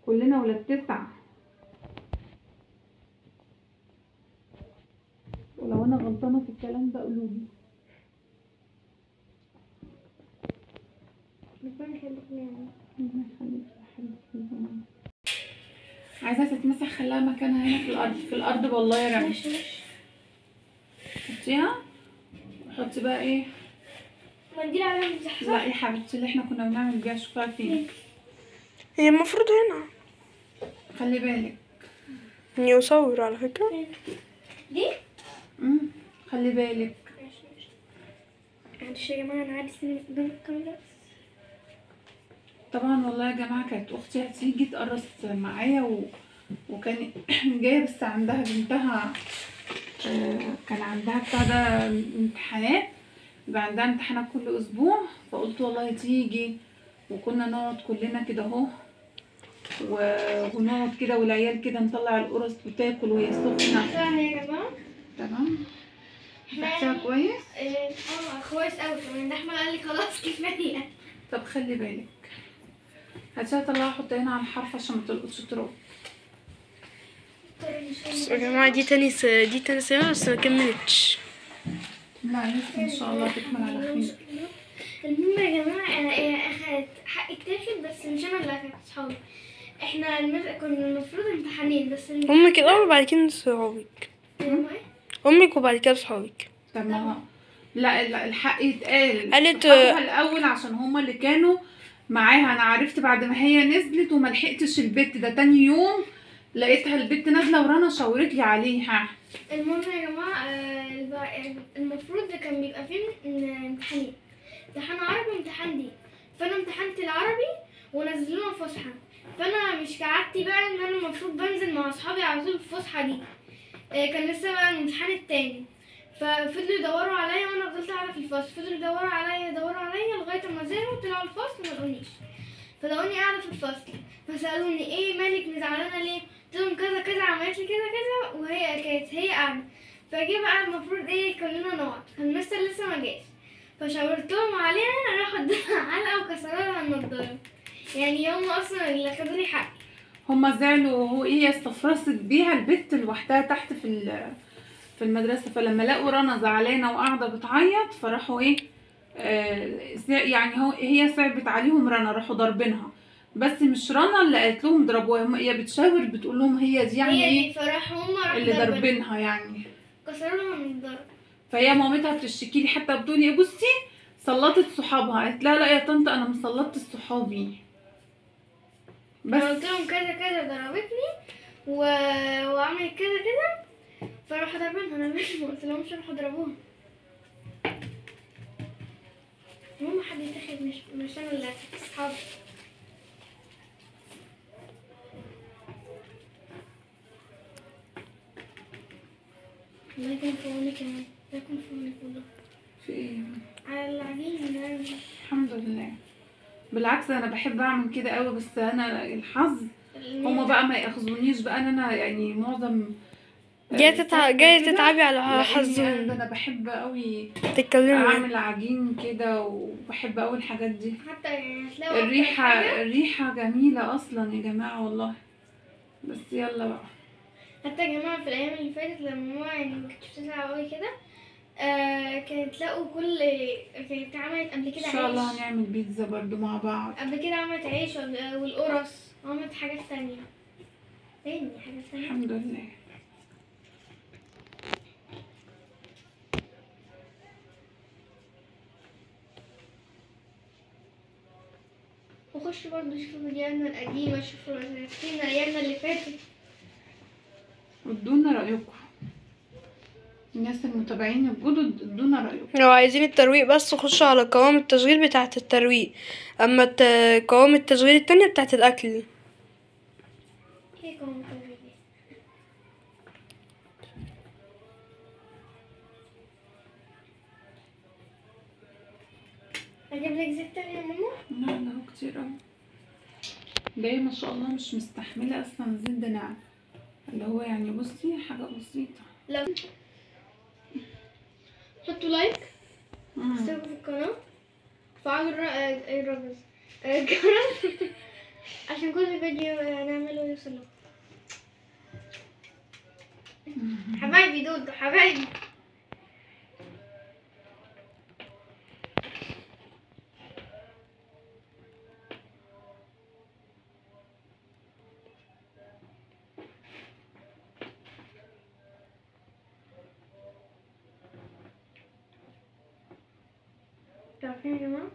كلنا ولاد 9. ولو انا غلطانه في الكلام ده قولولي. ربنا يخليك يعني. ربنا يخليك يا حبيبتي. عايزه تتمسح خليها مكانها هنا في الارض، في الارض والله يا رنا. ماشي. حطيها وحطي بقى ايه منديل على المزحزح. لا يا حبيبتي اللي احنا كنا بنعمل بيها، شوفها فين. هي المفروض هنا خلي بالك اني اصور على فكرة. دي خلي بالك. ماشي. معلش يا جماعة انا عادي سنين قدام الكاميرا. طبعا والله يا جماعه كانت اختي هتيجي تقرص معايا وكان جايه، بس عندها بنتها كان عندها بتاع ده امتحانات، يبقى عندها امتحانات كل اسبوع، فقلت والله تيجي، وكنا نقعد كلنا كده اهو ونقعد كده والعيال كده نطلع القرص وتاكل وهي سخنه. فاهمة يا جماعة؟ تمام. مسحتها كويس؟ كويس قوي كمان، ده احمد قال لي خلاص كفاية. طب خلي بالك، هاتيها طلعها حطيها هنا على الحرف عشان ما تلقطش تراب. بصوا يا جماعة دي تاني سنة بس ما كملتش. لا لسه ان شاء الله تكمل على خير. المهم يا جماعة انا اخدت حقي اتاخد، بس مش انا اللي اخدت، صحابي. احنا كنا المفروض امتحانين بس امك الاول وبعد كده صحابك. امك وبعد كده صحابك. طب ما هو لا الحق يتقال، قالت صحابها الاول عشان هما اللي كانوا معاها. انا عرفت بعد ما هي نزلت وما لحقتش البت ده، تاني يوم لقيتها البت نازله ورانا شاورت لي عليها. المهم يا جماعة المفروض ده كان بيبقى فيه امتحانين، امتحان عربي وامتحان دين. فانا امتحنت العربي ونزلونا فسحة، فانا مش كعادتي بقى ان انا المفروض بنزل مع اصحابي على طول الفسحة دي. كان لسه بقى الامتحان التاني، ففضلوا يدوروا عليا وانا فضلت قاعدة في الفصل. فضلوا يدوروا عليا لغاية ما زهقوا طلعوا الفصل ما لقونيش، فلقوني قاعدة في الفصل. فسألوني ايه مالك زعلانة ليه؟ قلت لهم كذا كذا عملت لي كذا كذا، وهي كانت هي قاعدة. فجه بقى المفروض ايه كلنا نقعد، المستر لسه ما جاش، فشاورتهم عليها راحوا ادوها علقة وكسروا لها النضارة. يعني هم اصلا اللي خدوا لي حقي. هما زعلوا وهي استفرست بيها البت لوحدها تحت في المدرسه، فلما لقوا رنا زعلانه وقاعده بتعيط فراحوا ايه يعني هي صعبت عليهم رنا، راحوا ضاربينها. بس مش رنا اللي قالت لهم ضربوها، هي بتشاور بتقول لهم هي دي يعني هي دي، ايه فراحوا هم اللي ضاربينها يعني. كسروا لها النضارة. فهي مامتها بتشتكي لي حتى بتقولي بصي سلطت صحابها. قالت لا يا طنط انا ما سلطتش صحابي، بس قلت لهم كذا كذا ضربتني وعملت كذا كذا، فراحوا ضربينها. انا مش قلت لهمش روحوا ضربوها. المهم حد يتاخد مش انا اللي اصحابي. الله يكون في عونك يا ماما، الله يكون في عونك والله. في ايه؟ على العجين. الحمد لله. بالعكس انا بحب اعمل كده قوي، بس انا الحظ هما بقى ما ياخذونيش بقى ان انا يعني معظم جاية تتعبي على حظهم. انا بحب قوي تتكلمي اعمل عجين كده، وبحب قوي الحاجات دي. حتى يعني هتلاقوا الريحه جميله اصلا يا جماعه والله. بس يلا بقى. حتى يا جماعه في الايام اللي فاتت لما ماما يعني ما كانتش بتزعل قوي كده، كانت تلاقوا كانت عملت قبل كده ان شاء الله عيش. هنعمل بيتزا برضو مع بعض. قبل كده عملت عيش والقرص، وعملت حاجات تانية حاجات تانية. الحمد لله. وخشوا برضه شوفوا فيديوهاتنا القديمة، شوفوا رسائلنا ايامنا اللي فاتت، ادونا رأيكم. الناس المتابعين الجدد ادونا رأيكم. لو عايزين الترويق بس خشوا على قوائم التشغيل بتاعة الترويق، اما قوائم التشغيل التانية بتاعة الاكل. هيك هم متابعين. اجيب لك زيت تاني يا ماما؟ لا هو كتير اوي. ده ما شاء الله مش مستحملة اصلا الزيت ده ناعم، اللي هو يعني بصي حاجة بسيطة. لو حطوا لايك، اشتركوا في القناة، فعلوا الرجل الجرس عشان كل فيديو نعمله يوصلكم. حبايبي دودو حبايبي. عارفين يا جماعة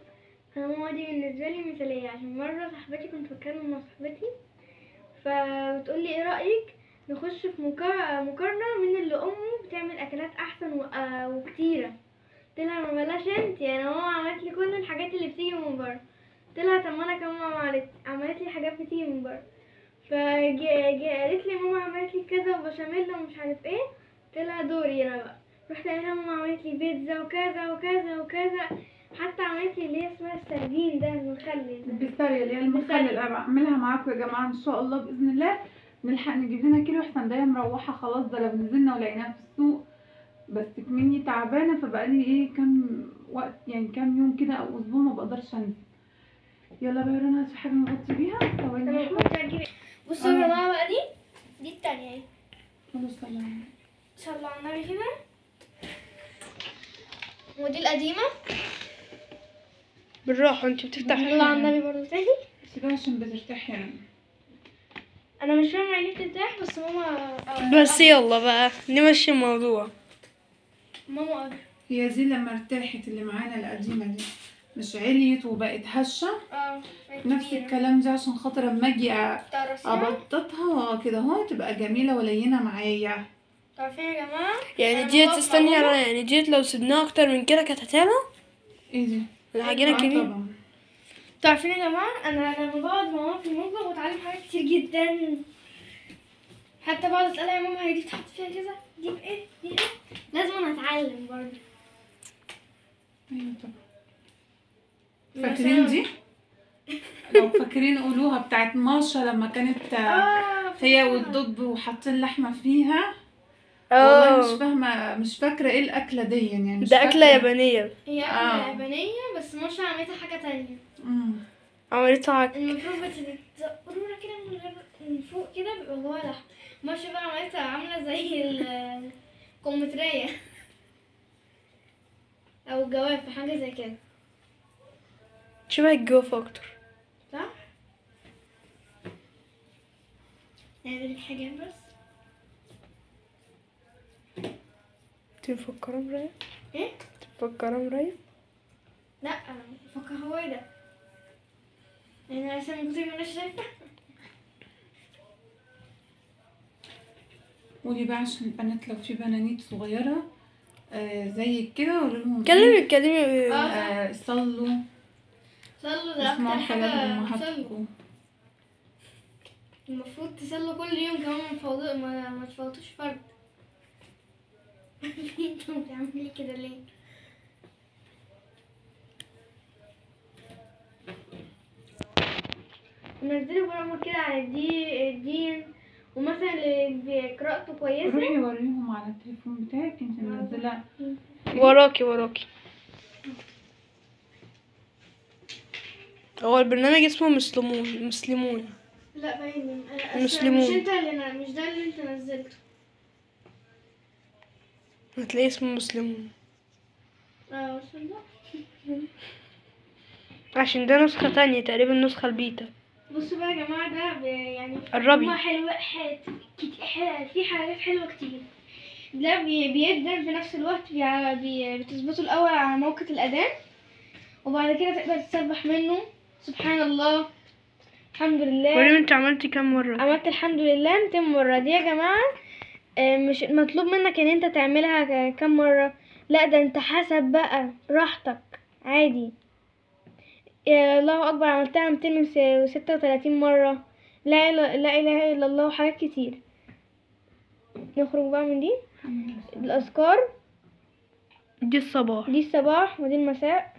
انا ماما دي بالنسبة لي مثالية، عشان مرة صاحبتي كنت بتكلم مع صاحبتي فبتقولي ايه رأيك نخش في مقارنة من اللي امه بتعمل اكلات احسن وكتيرة. قلت لها ما بلاش انت، يعني ماما عملت لي كل الحاجات اللي بتيجي من بره. قلت لها طب ما انا كمان عملت لي حاجات بتيجي من بره. قالت لي ماما عملت لي كذا وبشاميل ومش عارف ايه. قلت لها دوري انا بقى، رحت قايله ماما عملت لي بيتزا وكذا وكذا وكذا، حتى عملت لي اللي هي اسمها السردين ده المخلل ده. البسارية اللي هي المخلل. بعملها معاكم يا جماعة ان شاء الله باذن الله. نلحق نجيب لنا كيلو احسن، ده مروحة خلاص، ده لو نزلنا ولقيناها في السوق. بس كمني تعبانة فبقالي ايه كام وقت يعني كام يوم كده او اسبوع ما بقدرش انزل. يلا بقى رنا هاتي حاجة نغطي بيها. ثواني بصوا يا جماعة بقى دي التانية اهي. خلاص سلام. صلوا على النبي كده. ودي القديمة بالراحة انت بتفتحي. صلوا على النبي برضه تاني. سيبها عشان بترتاح يعني. انا مش فاهمه يعني بترتاح، بس ماما بس يلا بقى نمشي الموضوع. ماما قدر. هي دي لما ارتاحت اللي معانا القديمة دي، مش عليت وبقت هشة. نفس الكلام دي عشان خاطر اما اجي ابططها كده اهو تبقى جميلة ولينة معايا. عارفين يا جماعه، يعني أنا ديت بقف استني مع ماما. يعني ديت لو سيبناها اكتر من كده كانت هتعمل ايه دي؟ العجينة الكبيرة. طبعا. عارفين يا جماعه، انا لما بقعد مع ماما في المطبخ بتعلم حاجات كتير جدا. حتى بقعد اسالها يا ماما هي دي بتحط فيها كذا، دي بايه، دي ايه، لازم انا اتعلم برضه. ايوه طبعا. فاكرين دي؟ لو فاكرين قولوها بتاعت ماشا لما كانت هي والدب وحاطين لحمة فيها. والله مش فاهمة، مش فاكرة ايه الأكلة دي يعني مش ده فاكرة. أكلة يابانية. هي أكلة يابانية، بس ماشا عملتها حاجة تانية. عملتها عك. المفروض بتزقرونا كده من غير من فوق كده بيبقى جواها لحم. ماشا بقى عملتها عاملة زي الكمثرية أو الجوافة، حاجة زي كده. شبه الجوافة أكتر. صح؟ نعمل الحاجات بس. مفكرة مراية؟ ايه؟ مفكرة مراية؟ لا بفكر هو ايه ده؟ يعني عشان من كتر ما انا شايفة. قولي بقى عشان البنات لو في بنانيت صغيرة زي كده قولوا لهم اتكلمي صلوا ده اسمعوا أكتر كلام حاجة. أمهاتكم. المفروض تصلوا كل يوم كمان، ما تفوتوش فرد. انتوا بتعملي كده ليه؟ نزلوا برامج كده على الدين، ومثلا اللي قراءته كويسة روحي وريهم على التليفون بتاعك انت منزلة. وراكي. هو البرنامج اسمه مسلمون. لا باين مسلمون. مش انت مش ده اللي انت نزلته. هتلاقيه اسمه مسلمون. عشان ده نسخة تانية تقريبا، نسخة البيتا. بصوا بقى يا جماعة، ده يعني قربي. هما حلوة في حاجات حلوة كتير. ده بيدن في نفس الوقت، بتظبطه الأول على موقع الأذان، وبعد كده تقدر تسبح منه. سبحان الله، الحمد لله. وريم انت عملتي كام مرة؟ عملت الحمد لله 200 مرة. دي يا جماعة مش مطلوب منك ان انت تعملها كام مرة، لا ده انت حسب بقى راحتك عادي. الله اكبر، عملتها 236 مرة. لا اله الا الله، وحاجات كتير. نخرج بقى من دي. الاذكار دي الصباح ودي المساء.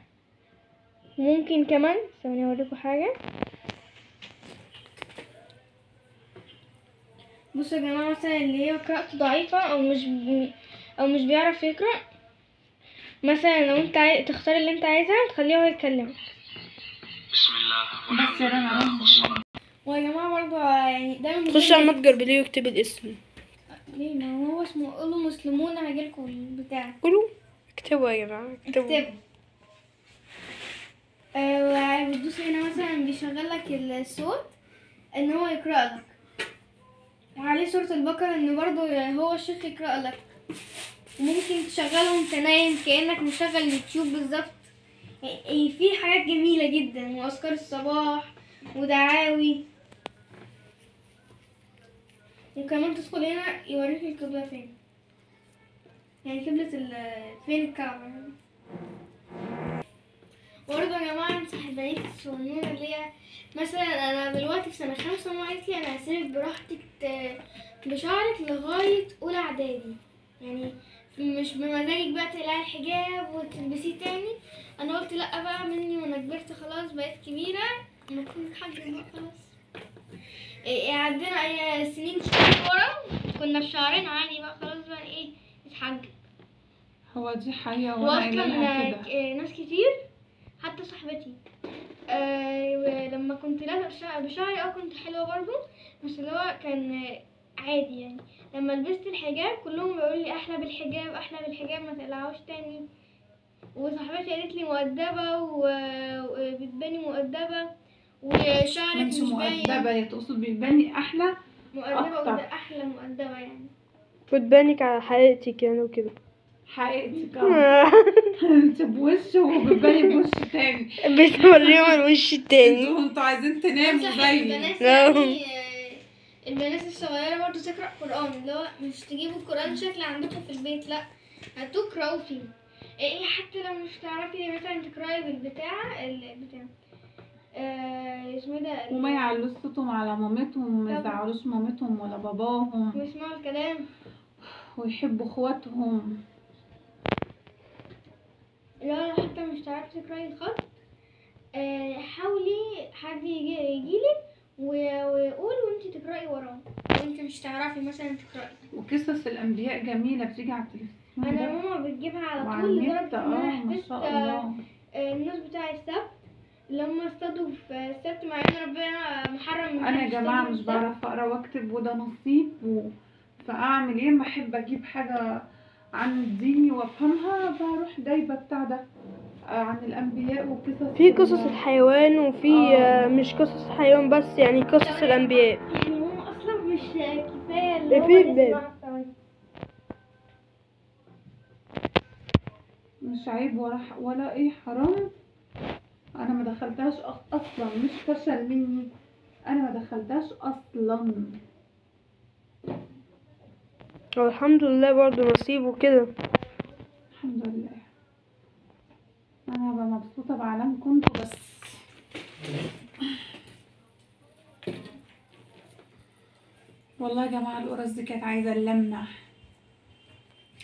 ممكن كمان ثواني اوريكم حاجة. بصوا يا جماعة، مثلا اللي هي قراءته ضعيفة او مش بيعرف يقرأ، مثلا لو انت تختار اللي انت عايزها تخليه هو يتكلم. بسم الله بس يا رنا ويا جماعة برضو يعني دايما خش على المتجر بليه واكتب الاسم. ليه؟ ما هو اسمه قولوا مسلمون، هجيلكوا البتاع. قولوا اكتبوا يا جماعة اكتبوا. وبتدوس هنا مثلا بيشغل لك الصوت ان هو يقرأ لك، وعليه سورة البقرة ان برضو هو الشيخ يقرأ لك. وممكن تشغلهم تنايم كأنك مشغل يوتيوب بالظبط. يعني في حاجات جميلة جدا، وأذكار الصباح ودعاوي. وكمان تدخل هنا يوريك القبلة فين، يعني قبلة فين الكعبة يعني. برضه يا جماعة انصح البنات الصغنونة اللي هي مثلا انا دلوقتي في سنة 5، ماما قالت لي انا هسيبك براحتك بشعرك لغاية اولى اعدادي، يعني مش بمزاجك بقى تقلعي الحجاب وتلبسيه تاني. انا قلت لا بقى مني، وانا كبرت خلاص بقيت كبيرة، ما كنت حاجة بقى خلاص. عدينا سنين كتير ورا كنا بشعرنا عادي بقى، خلاص بقى ايه نتحجب. هو دي حقيقة وانا قايله لها كده. ناس كتير حتى صاحبتي لما كنت لابسه بشعري كنت حلوه برضو، بس اللي هو كان عادي يعني. لما لبست الحجاب كلهم بيقولوا لي احلى بالحجاب، احلى بالحجاب، ما تقلعوش تاني. وصاحبتي قالت لي مؤدبه وبتباني مؤدبه وشعرك مش باين. مؤدبة، هي تقصد بيباني احلى مؤدبة أكتر. وده أحلى مؤدبة يعني. بتبانك على حقيقتك يعني وكده. حقيقتك انت بوش وبتباني بوش تاني. بتوريهم الوش التاني. انتوا عايزين تناموا أنصح زيي. البنات لا. يعني البنات الصغيرة برضه تقرأ قرآن، اللي هو مش تجيبوا القرآن شكل عندكم في البيت، لأ هاتوه اقرأوا فيه. ايه حتى لو مش تعرفي مثلا تقرأي بالبتاع البتاع اسمه ده وما يعلوش صوتهم على مامتهم، ما طبعا. يزعلوش مامتهم ولا باباهم، ويسمعوا الكلام. ويحبوا اخواتهم. لو حتى مش تعرفي تقرأي الخط حاولي حد يجيلك ويقول وانت تقرأي وراه، لو انت مش تعرفي مثلا تقرأي. وقصص الانبياء جميله بتيجي على التلفزيون انا ده ماما بتجيبها على وعلى طول النت. لدرجة ان انا ما حفظت شاء الله. النص بتاع السبت اللي هم اصطادوا في السبت، مع ان ربنا محرم من انا يا حد جماعه يصطادوا مش في بعرف اقرا واكتب وده نصيب فاعمل ايه؟ ما احب اجيب حاجه عن ديني وافهمها، بروح جايبه بتاع ده عن الانبياء وقصص في قصص الحيوان وفي مش قصص حيوان بس، يعني قصص الانبياء. يعني ماما اصلا مش كفايه اللي هو في نسمع ثواني. مش عيب ولا ايه حرام. انا ما دخلتهاش اصلا، مش فشل مني، انا ما دخلتهاش اصلا. والحمد لله برضو نصيب وكده. الحمد لله. انا هبقى مبسوطه بعلام كنت بس. والله يا جماعه القرص دي كانت عايزه اللمه.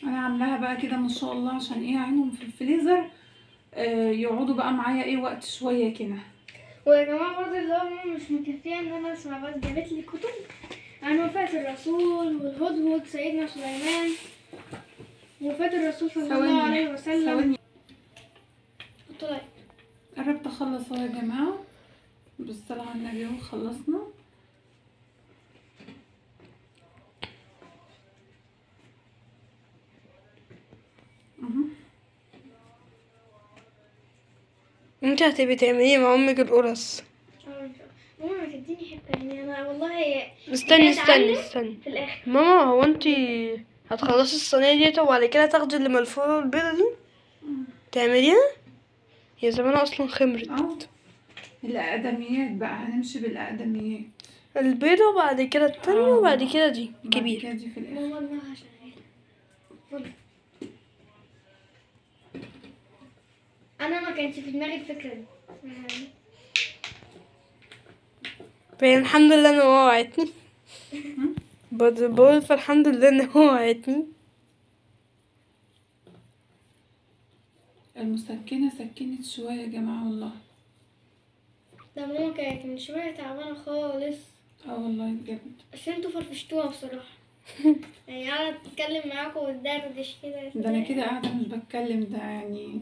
انا عاملاها بقى كده ما شاء الله عشان ايه عينهم في الفريزر يقعدوا بقى معايا ايه وقت شويه كده. ويا جماعه برضه اللي هو ماما مش مكفيه ان انا اسمع، بس جابت لي كتب عن وفاة الرسول والهدهد سيدنا سليمان، وفاة الرسول صلى الله عليه وسلم. ثواني حطوا لايك. قربت اخلص اهو يا جماعه، بالصلاه على النبي اهو خلصنا. انت هتبقي تعمليه مع امك القرص. ماما ما تديني حته يعني، انا والله استني أتعلم استني في الاخر. ماما، هو انت هتخلصي الصينيه دي وبعد كده تاخدي اللي ملفوفه البيضه دي تعمليها؟ يا زمان اصلا خمرت. الأقدميات بقى، هنمشي بالأقدميات. البيضه وبعد كده التانية وبعد كده دي بعد كبير. كده دي في الآخر. ماما دماغها شغاله. انا ما كانش في دماغي الفكره دي. فهي الحمد لله ان هو وعدتني. بقول فالحمد لله ان هو وعدتني. المسكنة سكنت شوية يا جماعة والله. ده ماما كانت من شويه تعبانه خالص، والله بجد. بس انتوا فرفشتوها بصراحه. يعني قاعده اتكلم معاكم وتدردش كده. ده أنا كده قاعدة مش بتكلم، ده يعني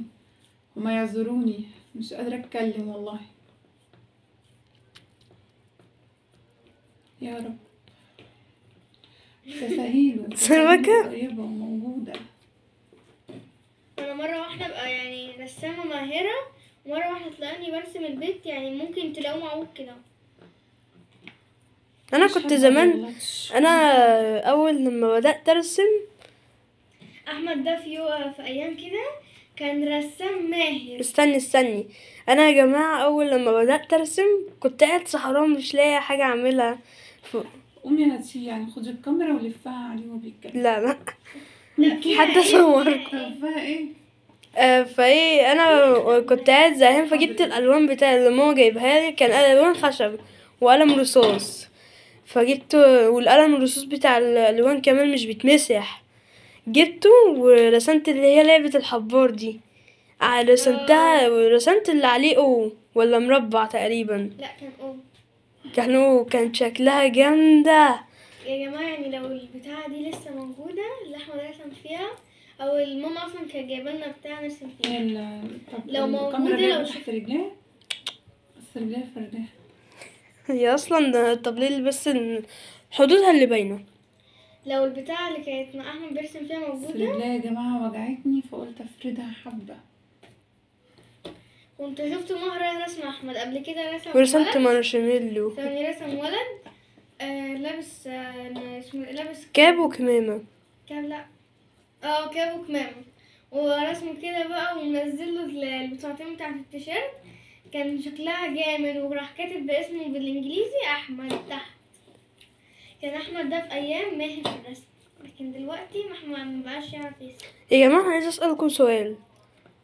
هما يعذروني مش قادرة أتكلم والله. يا رب تسهيله سمكة؟ قريبة وموجودة. انا مره واحده ابقى يعني رسامه ماهره، ومره واحده تلاقيني برسم البيت، يعني ممكن تلاقوه معوج كده. انا مش كنت حابة زمان أغلطش. انا اول لما بدات ارسم احمد ده في ايام كده كان رسام ماهر. استني انا يا جماعه اول لما بدات ارسم كنت قاعد سهران مش لاقي حاجه اعملها قومي هاتي يعني، خدي الكاميرا ولفها عليه وبيتكلم. لا لا فيها حد إيه؟ صور. فيها إيه؟ فيها ايه؟ فايه انا كنت قاعد زهقان فجبت الالوان بتاع اللي ماما جايبها لي، كان الوان خشب وقلم رصاص، فجبت والقلم الرصاص بتاع الالوان كمان مش بيتمسح، جبته ورسمت اللي هي لعبه الحبار دي، رسمتها ورسمت اللي عليه ولا مربع تقريبا. لا كان كان شكلها جامده يا جماعه، يعني لو البتاعه دي لسه موجوده اللي احمد رسم فيها، او الماما اصلا كانت جايبه لنا بتاع نرسم فيها. طب لو موجودة الكاميرا لو جايبة تحت رجليها، بس رجليها في رجليها. هي اصلا طب ليه بس حدودها اللي باينه؟ لو البتاعه اللي كانت مع احمد بيرسم فيها بس موجوده. رجليها يا جماعة وجعتني فقلت افردها حبة. كنت شفت مهرة رسم احمد قبل كده، رسم ورسمت ولد. مارشميلو. ثاني رسم ولد لابس اسمه لابس كاب وكمامة. كاب، لا كاب وكمامة ورسمه كده بقى، ومنزل له البطاقتين بتاعت التيشيرت، كان شكلها جامد، وراح كاتب باسمه بالانجليزي احمد تحت. كان احمد ده في ايام ماهر في الرسم، لكن دلوقتي ما بقاش يعرف يرسم. يا جماعة عايز اسألكم سؤال،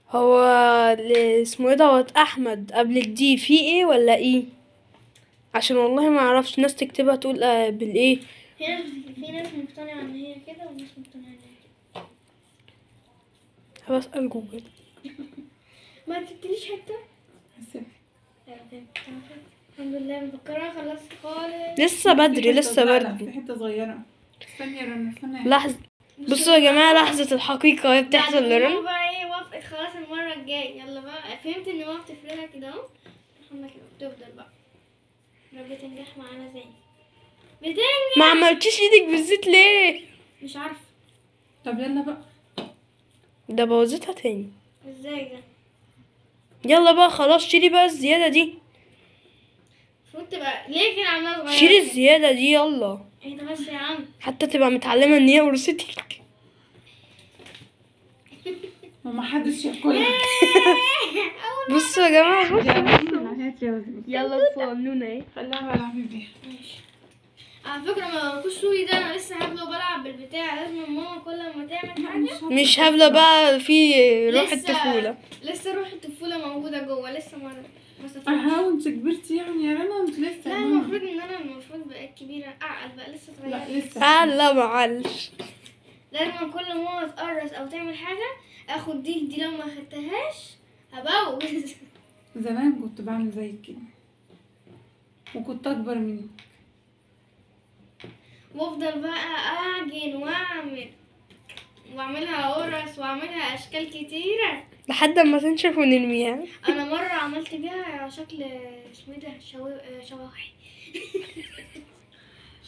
هو اسمه ايه دوت احمد قبل الدي في ايه ولا ايه؟ عشان والله ما اعرفش، ناس تكتبها تقول بالايه. في ناس مقتنعة ان هي كده، وناس مقتنعة ان هي كده. بسأل جوجل. ما تبتليش حتة. هسيب. الحمد لله مفكرة خلصت خالص. لسه بدري، في حتة لسه صغيرة، بدري. في حتة صغيرة. استني يا رنا، استني. لحظة، بصوا يا جماعة لحظة الحقيقة وهي بتحصل بعد ما ماما لرن. بقى ايه وافقت خلاص المرة الجاية، يلا بقى فهمت ان ماما بتفردها كده اهو، احنا كده بتفضل بقى. رب تنجح معانا زي بتنجح. ما عملتيش ايدك بالزيت ليه؟ مش عارفة طب يلا بقى. ده بوظتها تاني. ازاي ده. يلا بقى خلاص، شيلي بقى الزيادة دي، المفروض تبقى ليه كده عاملاها صغيرة شيلي كده؟ الزيادة دي يلا، ايه ده بس يا عم. حتى تبقى متعلمة ان هي ورثتك. ومحدش ياكلها. بصوا يا جماعة بصوا. هات يا وزير. يلا الصغنونة اهي. خليها بقى العبي بيها. ماشي. على فكرة ما كنتش سوري ده، انا لسه هبدأ بلعب بالبتاع، لازم ماما كل ما تعمل حاجة. مش هبلة بقى في روح لسه- الطفولة. لسه روح الطفولة موجودة جوه، لسه ما سافرتش. اها وانت كبرتي يعني يا رنا، انت لسه. لا المفروض ان انا بقيت كبيرة، اعقل بقى، لسه لا صغيرة. لسه. لا معلش. لازم كل ما ماما تقرص او تعمل حاجة اخد دي لو ما خدتهاش هبوظ. زمان كنت بعمل زي كده، وكنت اكبر مني. وافضل بقى اعجن واعملها قرص واعملها اشكال كتيرة. لحد ما تنشف ونرميها. انا مرة عملت بيها شكل اسمه ايه ده شواحي.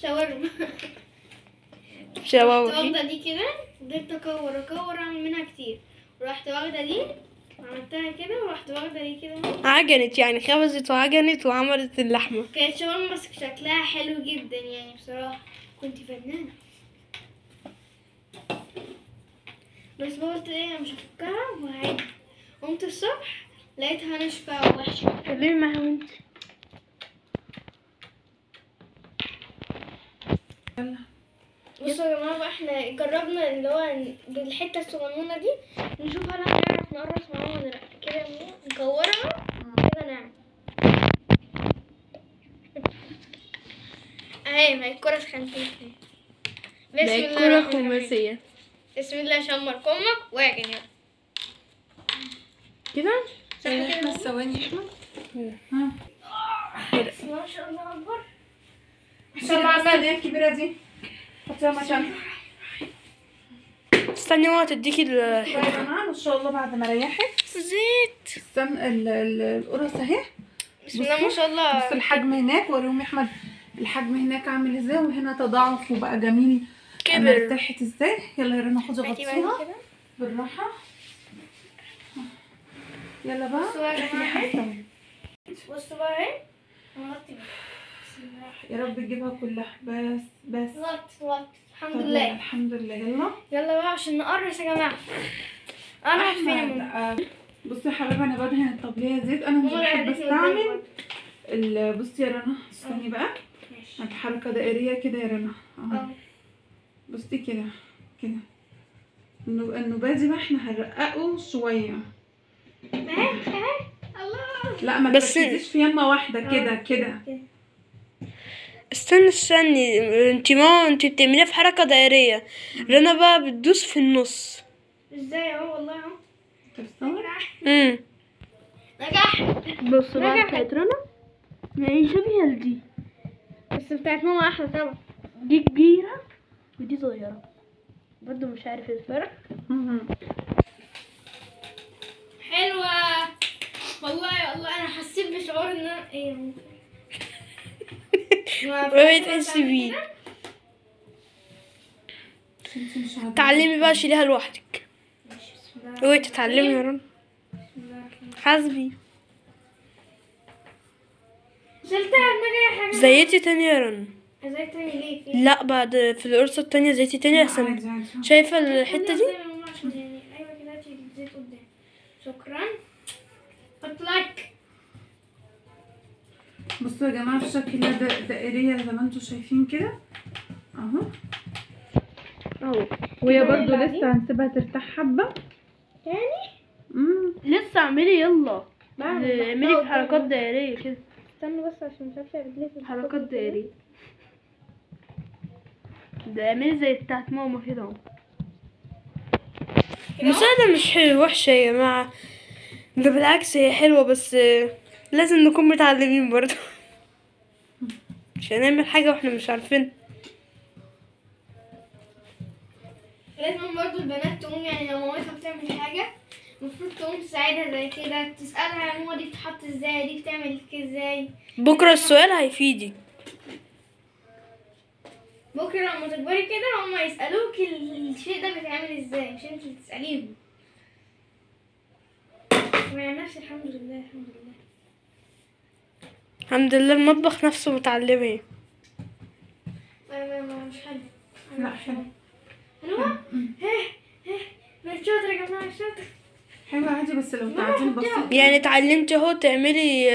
شاورما. رحت شواوحي. واخدة دي كده، فضلت اكور اعمل منها كتير، ورحت واخدة دي عملتها كده، ورحت واخدة دي كده. عجنت يعني، خبزت وعجنت وعملت اللحمة. كانت شاورما بس شكلها حلو جدا يعني بصراحة، كنت فنانة. بس قلت ايه انا مش هفكها وهعيدها. قمت الصبح لقيتها ناشفة ووحشة. كلمي معاها وانت. يلا. بصوا يا جماعة بقى، احنا جربنا اللي هو بالحتة الصغنونة دي، نشوف هل هنعرف نقرص معاها ولا لأ. كده نكورها كده نعمل اهي، ما الكرة خانتين. بسم الله الرحمن الرحيم. بسم الله، شمر كمك واجن يلا كده صح كده. احمد ثواني احمد. ها ما شاء الله اكبر. طلع الصينية الكبيرة دي، حطيها مكانها. استني ماما تديكي يا جماعة ان شاء الله بعد ما ريحت زيت. استنى القرص اهي. بسم الله ما شاء الله. بص الحجم هناك، وريهم يا احمد الحجم هناك عامل ازاي، وهنا تضاعف وبقى جميل. كبر. ارتاحت ازاي. يلا يا رنا خدي هاتي بقى غطيها كده. بالراحة. يلا بقى. بصوا يا جماعة. استني. بصوا بقى اهي، نغطي بقى. بسم الله. يا رب تجيبها كلها. بس غط الحمد طب لله. يلا، الحمد لله. يلا يلا بقى عشان نقرص يا جماعة. انا فين يا ماما؟ بصي يا حبيبي، انا بدهن الطبلية زيت. انا مش ماما بحب قعدتني استعمل قدام بصي يا رنا، استني بقى. ماشي. بحركة دائرية كده يا رنا اهو. اه. بصي كده كده. النوبة دي بقى احنا هنرققه شوية. اهي الله. لا ما بس- تركزيش في يمة واحدة كده كده. استني انتي ماما انتي بتعمليها في حركة دائرية، رنا بقى بتدوس في النص. ازاي اهو والله اهو. تبصر. نجح. بصوا بقى نجحت. بتاعت رنا، ما هي شبيهة لدي، بس بتاعت ماما احلى طبعا. دي كبيرة ودي صغيرة، برضو مش عارف الفرق. حلوة والله انا حسيت بشعور ان انا ايه. اوعي تحسي بيه. تعلمي بقى شيليها لوحدك، اوعي تتعلمي يا رنا. حاسبي. شلتها دماغي يا حبيبي. زيتي تاني يا رنا. ازاي تعمل ايه فيه؟ لا بعد في القرصة التانية زيتي تاني احسن. عادي عادي. شايفة الحتة دي؟ عشان يعني ايوه كده هاتي الزيت قدام. شكرا. حط لايك. بصوا يا جماعه الشكل ده دائريه زي ما انتم شايفين كده اهو. اهو وهي كده برضو اللي لسه هنسيبها ترتاح حبه. تاني لسه اعملي يلا. بعمل اعملي في حركات دائرية كده. استنى بس عشان مش عارفه بتلف حركات دائرية. ده اعملي زي بتاعت ماما كده اهو. المساعدة مش وحشة يا جماعة، ده بالعكس هي حلوة، بس لازم نكون متعلمين برضه مش هنعمل حاجة واحنا مش عارفين. لازم برضو البنات تقوم، يعني لو مامتها بتعمل حاجه المفروض تقوم تساعدها زي كده، تسالها يا ماما دي بتتحط ازاي، دي بتعمل كده ازاي. بكرة السؤال هيفيدك. بكره لما تكبري كده هما يسالوك الشيء ده بيتعمل ازاي، مش انت اللي تساليهم. مع نفسي الحمد لله الحمد لله. الحمد لله المطبخ نفسه متعلمة. مش حلو. لا حلو. حلوة؟ مش شاطرة يا جماعة، مش شاطرة. حلو عادي، بس لو تعديل بسيط. يعني اتعلمت اهو تعملي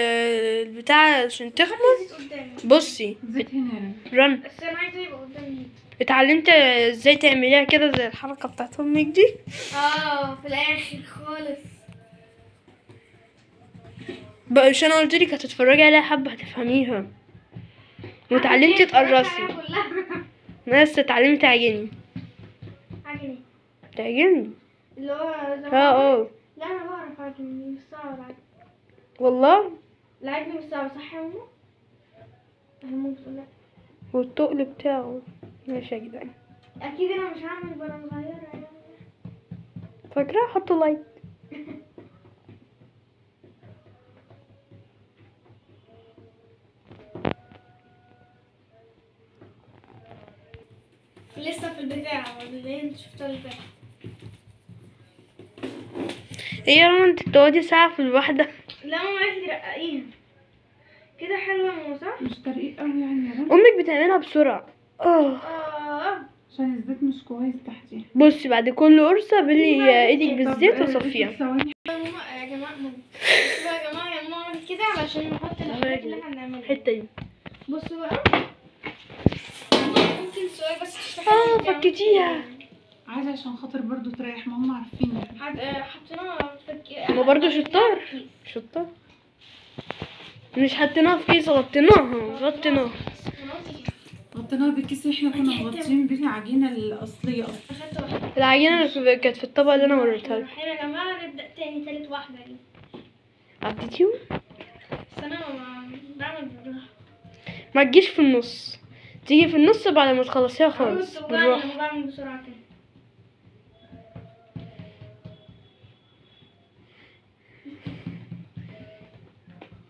البتاع عشان تخمر. زيت قدامي. بصي زيت هنا. رن بس انا عايزة يبقى قدامي. اتعلمت ازاي تعمليها كده زي الحركة بتاعت امك دي. في الاخر خالص. بقى مش انا قلتلك هتتفرجي عليها حبة هتفهميها، واتعلمتي تقرصي. بس اتعلمي تعجني. عجني. تعجني اللي هو اه. لا انا بعرف اعجن، مش صعب العجن. والله العجن مش صعب صح يا ماما؟ ماما بتقول لا. والتقل بتاعه ماشي يا جدعان. اكيد انا مش هعمل وانا صغيرة يعني. فاكرة حطوا لايك. لسه في البتاع اللي انت شفتها اللي فاتت. ايه يا رنا انت بتقعدي ساعة في الواحدة؟ لا ماما قالت لي رققيها كده حلوة يا ماما صح؟ مش طريق قوي يعني يا رنا، امك بتعملها بسرعة. عشان الزيت مش كويس تحتيها. بصي بعد كل قرصة بلي ايدك بالزيت وصفيها. ثواني. ماما يا جماعة بصوا يا جماعة يا ماما عملت كده علشان نحط الحاجات اللي احنا بنعملها. الحتة دي بصوا بقى ممكن سؤال بس تشرحي فكتيها. عادي عشان خاطر برضو تريح، ما هم عارفين. حطيناها ما برضو شطار شطار. مش حطيناها في كيس، غطيناها. غطيناها بالكيس اللي احنا كنا مغطيين بيه العجينة الأصلية أصلا. اخدت واحدة. العجينة اللي كانت في الطبق اللي انا وريتها لك. يا جماعة نبدأ تاني تالت واحدة دي. عديتيهم؟ بس انا بعمل بالراحة. ما تجيش في النص، تيجي في النص بعد ما تخلصيها خالص بالراحة. لما بعمل بسرعة كده.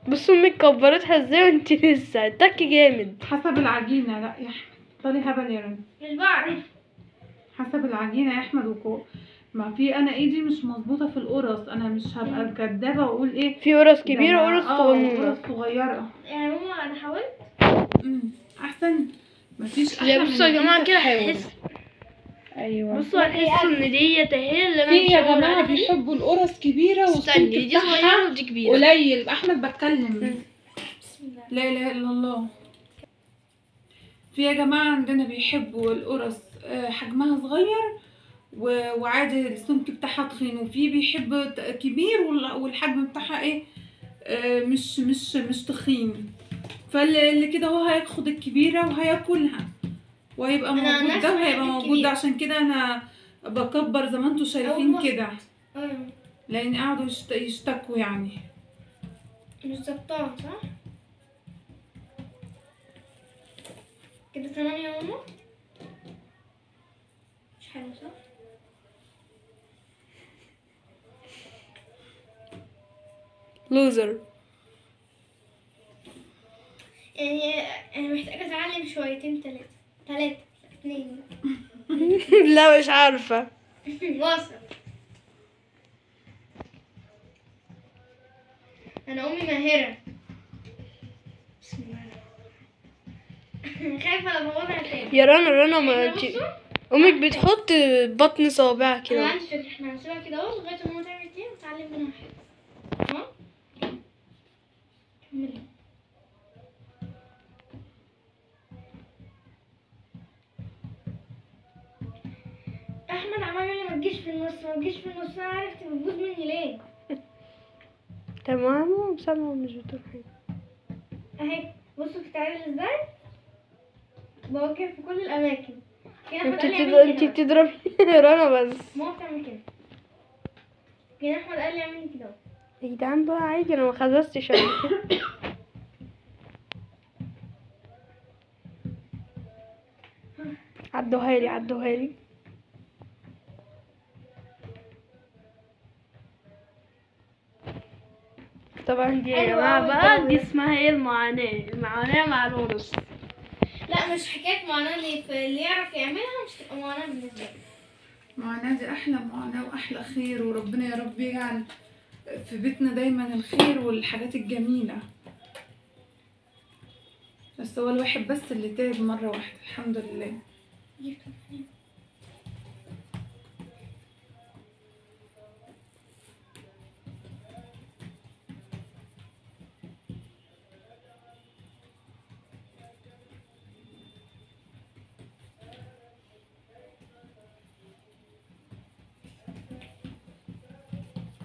بصوا امك كبرتها ازاي وانت لسه التك جامد. حسب العجينة. لا يا أحمد طالي هبل يا رنا. مش بعرف. حسب العجينة يا أحمد ما في أنا إيدي مش مظبوطة في القرص، أنا مش هبقى كدابة وأقول إيه في قرص ده كبيرة وقرص صغنونة. قرص صغيرة. يعني ماما انا حاولت. أحسن. مفيش يا أحلى بصوا يا من جماعة إنت كده تحاول. هتحس. أيوه بصوا هتحسوا ان دي تهيل اللي انا في يا مصورة جماعة عليها دي. بيحبوا القرص كبيرة والسمك استني دي صغيرة بتاعها ودي كبيرة. قليل. أحمد بتكلم. بسم الله. لا إله إلا الله. في يا جماعة عندنا بيحبوا القرص حجمها صغير وعادي السمك بتاعها تخين، وفي بيحب كبير والحجم بتاعها ايه مش تخين. فاللي كده هو هياخد الكبيرة وهياكلها وهيبقى أنا موجود نفسي ده بحب وهيبقى موجود الكبير. ده. عشان كده انا بكبر زي ما انتوا شايفين أول كده، ايوه لان قعدوا يشتكوا يعني. مش ظبطان صح؟ كده تمام يا ماما؟ مش حلو صح؟ لوزر. يعني انا محتاجة اتعلم شويتين تلاتة 2 لا مش عارفة. واصل. انا امي ماهرة. بسم الله. خايفة لما وضع تاني. يا رنا ما بصوا، انت امك بتحط بطن صوابعها انا كده. عندي فكرة، احنا هنسيبها كده اهو لغاية ما ماما تعمل دي ونتعلم منها حاجة. ها؟ كملي. احمد عمال يقول لي ما تجيش في النص ما تجيش في النص، انا عرفت بتبوظ مني ليه. تمام سامعة مش بتقول حاجة. اهي بصوا بتتعمل ازاي، بوكل في كل الاماكن كده. احمد قال لي اعمل انت كده. بتضربي رنا بس. ماما بتعمل كده كده. احمد قال لي اعمل كده. يا جدعان بقى عادي، انا ما خلصتش قبل كده. عدوها لي. طبعا دي يا حلوة جماعة أوي بقى الجو دي ده. اسمها ايه، المعاناة مع الورث. لا مش حكاية معاناة، اللي يعرف يعملها مش تبقى معاناة بالنسبة لي. معاناة دي أحلى معاناة وأحلى خير، وربنا يا رب يجعل في بيتنا دايما الخير والحاجات الجميلة. بس هو الواحد بس اللي تعب مرة واحدة، الحمد لله.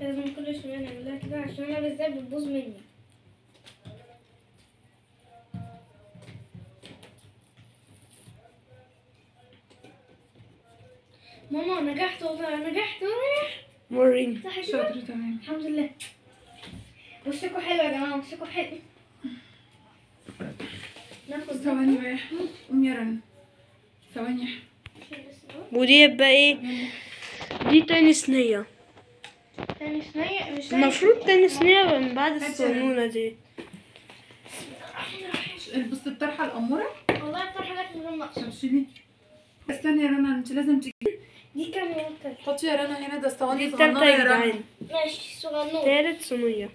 لازم كل شوية نعملها كده عشان انا بالذات بتبوظ مني. ماما نجحت والله، نجحت. وريني. صح كده؟ شاطرة تمام. الحمد لله. وشكوا حلو يا جماعة، وشكوا حلو. ناخد ثواني بقى يا أحمد، قوم يا رنا. ثواني يا أحمد. ودي بقى ايه، دي تاني صينية. تاني صينية مش المفروض تاني صينية من بعد الصالونة دي. بصي الطرحة الأمورة. والله الطرحة جت من غير ما اقصد. طب شيلي. استني يا رنا، انت لازم تجيبي. دي كام يوم تاني؟ حطي يا رنا هنا، ده دي الصواني التالتة صغننة يا يا رنا. جدعان، ماشي صغنون. تالت صينية.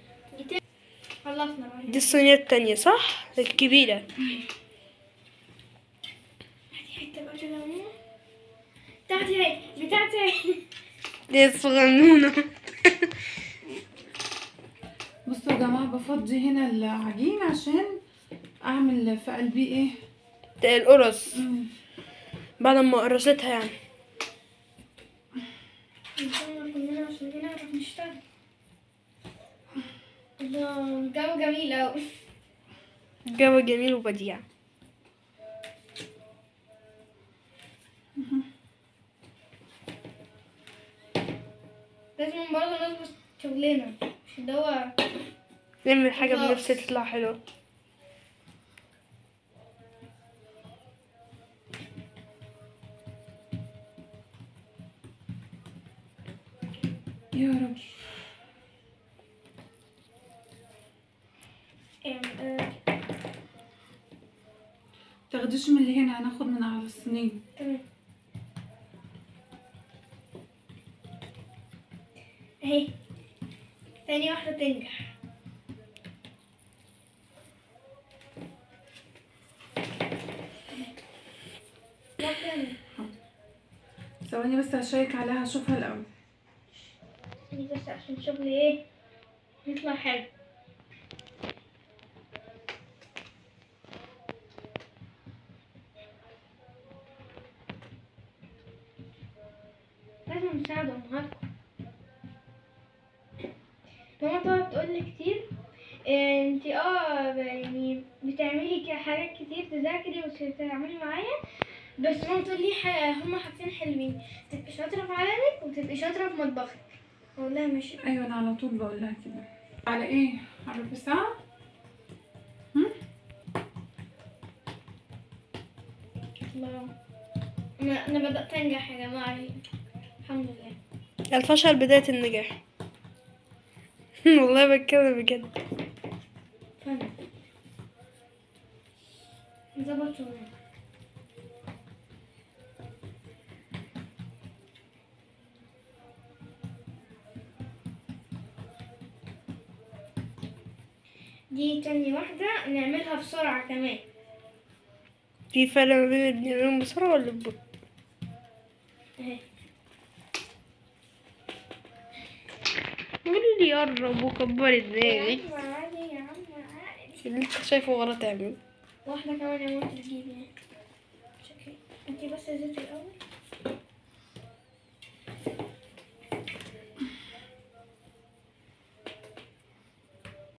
خلصنا بقى. دي الصينية التانية صح، الكبيرة. هاتي حتة بقى كده يا ماما. بتاعتي هاي، بتاعتي هاي. دي الصغنونة. بصوا يا جماعة، بفضي هنا العجين عشان أعمل في قلبي إيه؟ ده القرص بعد ما قرصتها يعني. نصور كلنا عشان نعرف نشتغل. الله الجو جميل أوي. الجو جميل وبديع. لازم برضه نظبط شغلنا، مش اللي هو نعمل حاجة خلاص. بنفسي تطلع حلوة. يا رب. تاخديش من اللي هنا، هناخد من على الصينية. تمام. اهي تاني واحدة تنجح. ثواني بس هشيك عليها اشوفها الأول. دي بس عشان شغلي ايه يطلع حلو. لازم نساعد امهاتكم. ماما تقعد تقولي كتير انتي يعني بتعملي حاجات كتير، تذاكري وتعملي معايا، بس ماما تقولي هما حاجتين حلوين، تبقي شاطرة في عملك وتبقي شاطرة في مطبخك. اقول لها ماشي. أيوة، أنا على طول بقول لها كده. على إيه؟ على ربع ساعة؟ الله. انا بدأت انجح يا جماعة الحمد لله. الفشل بداية النجاح. والله بتكلم بجد. فاهمة. نظبط شغلنا. دي تاني واحدة نعملها بسرعة كمان. في فرق ما بين اللي بنعملهم بسرعة ولا ببطء؟ اهي. قولي لي قرب وكبري دماغي. عم عادي يا عم عادي. اللي انت شايفه ورا تعمل. واحدة كمان يا ماما تجيب يعني. شكرا. انتي بس زيت الأول.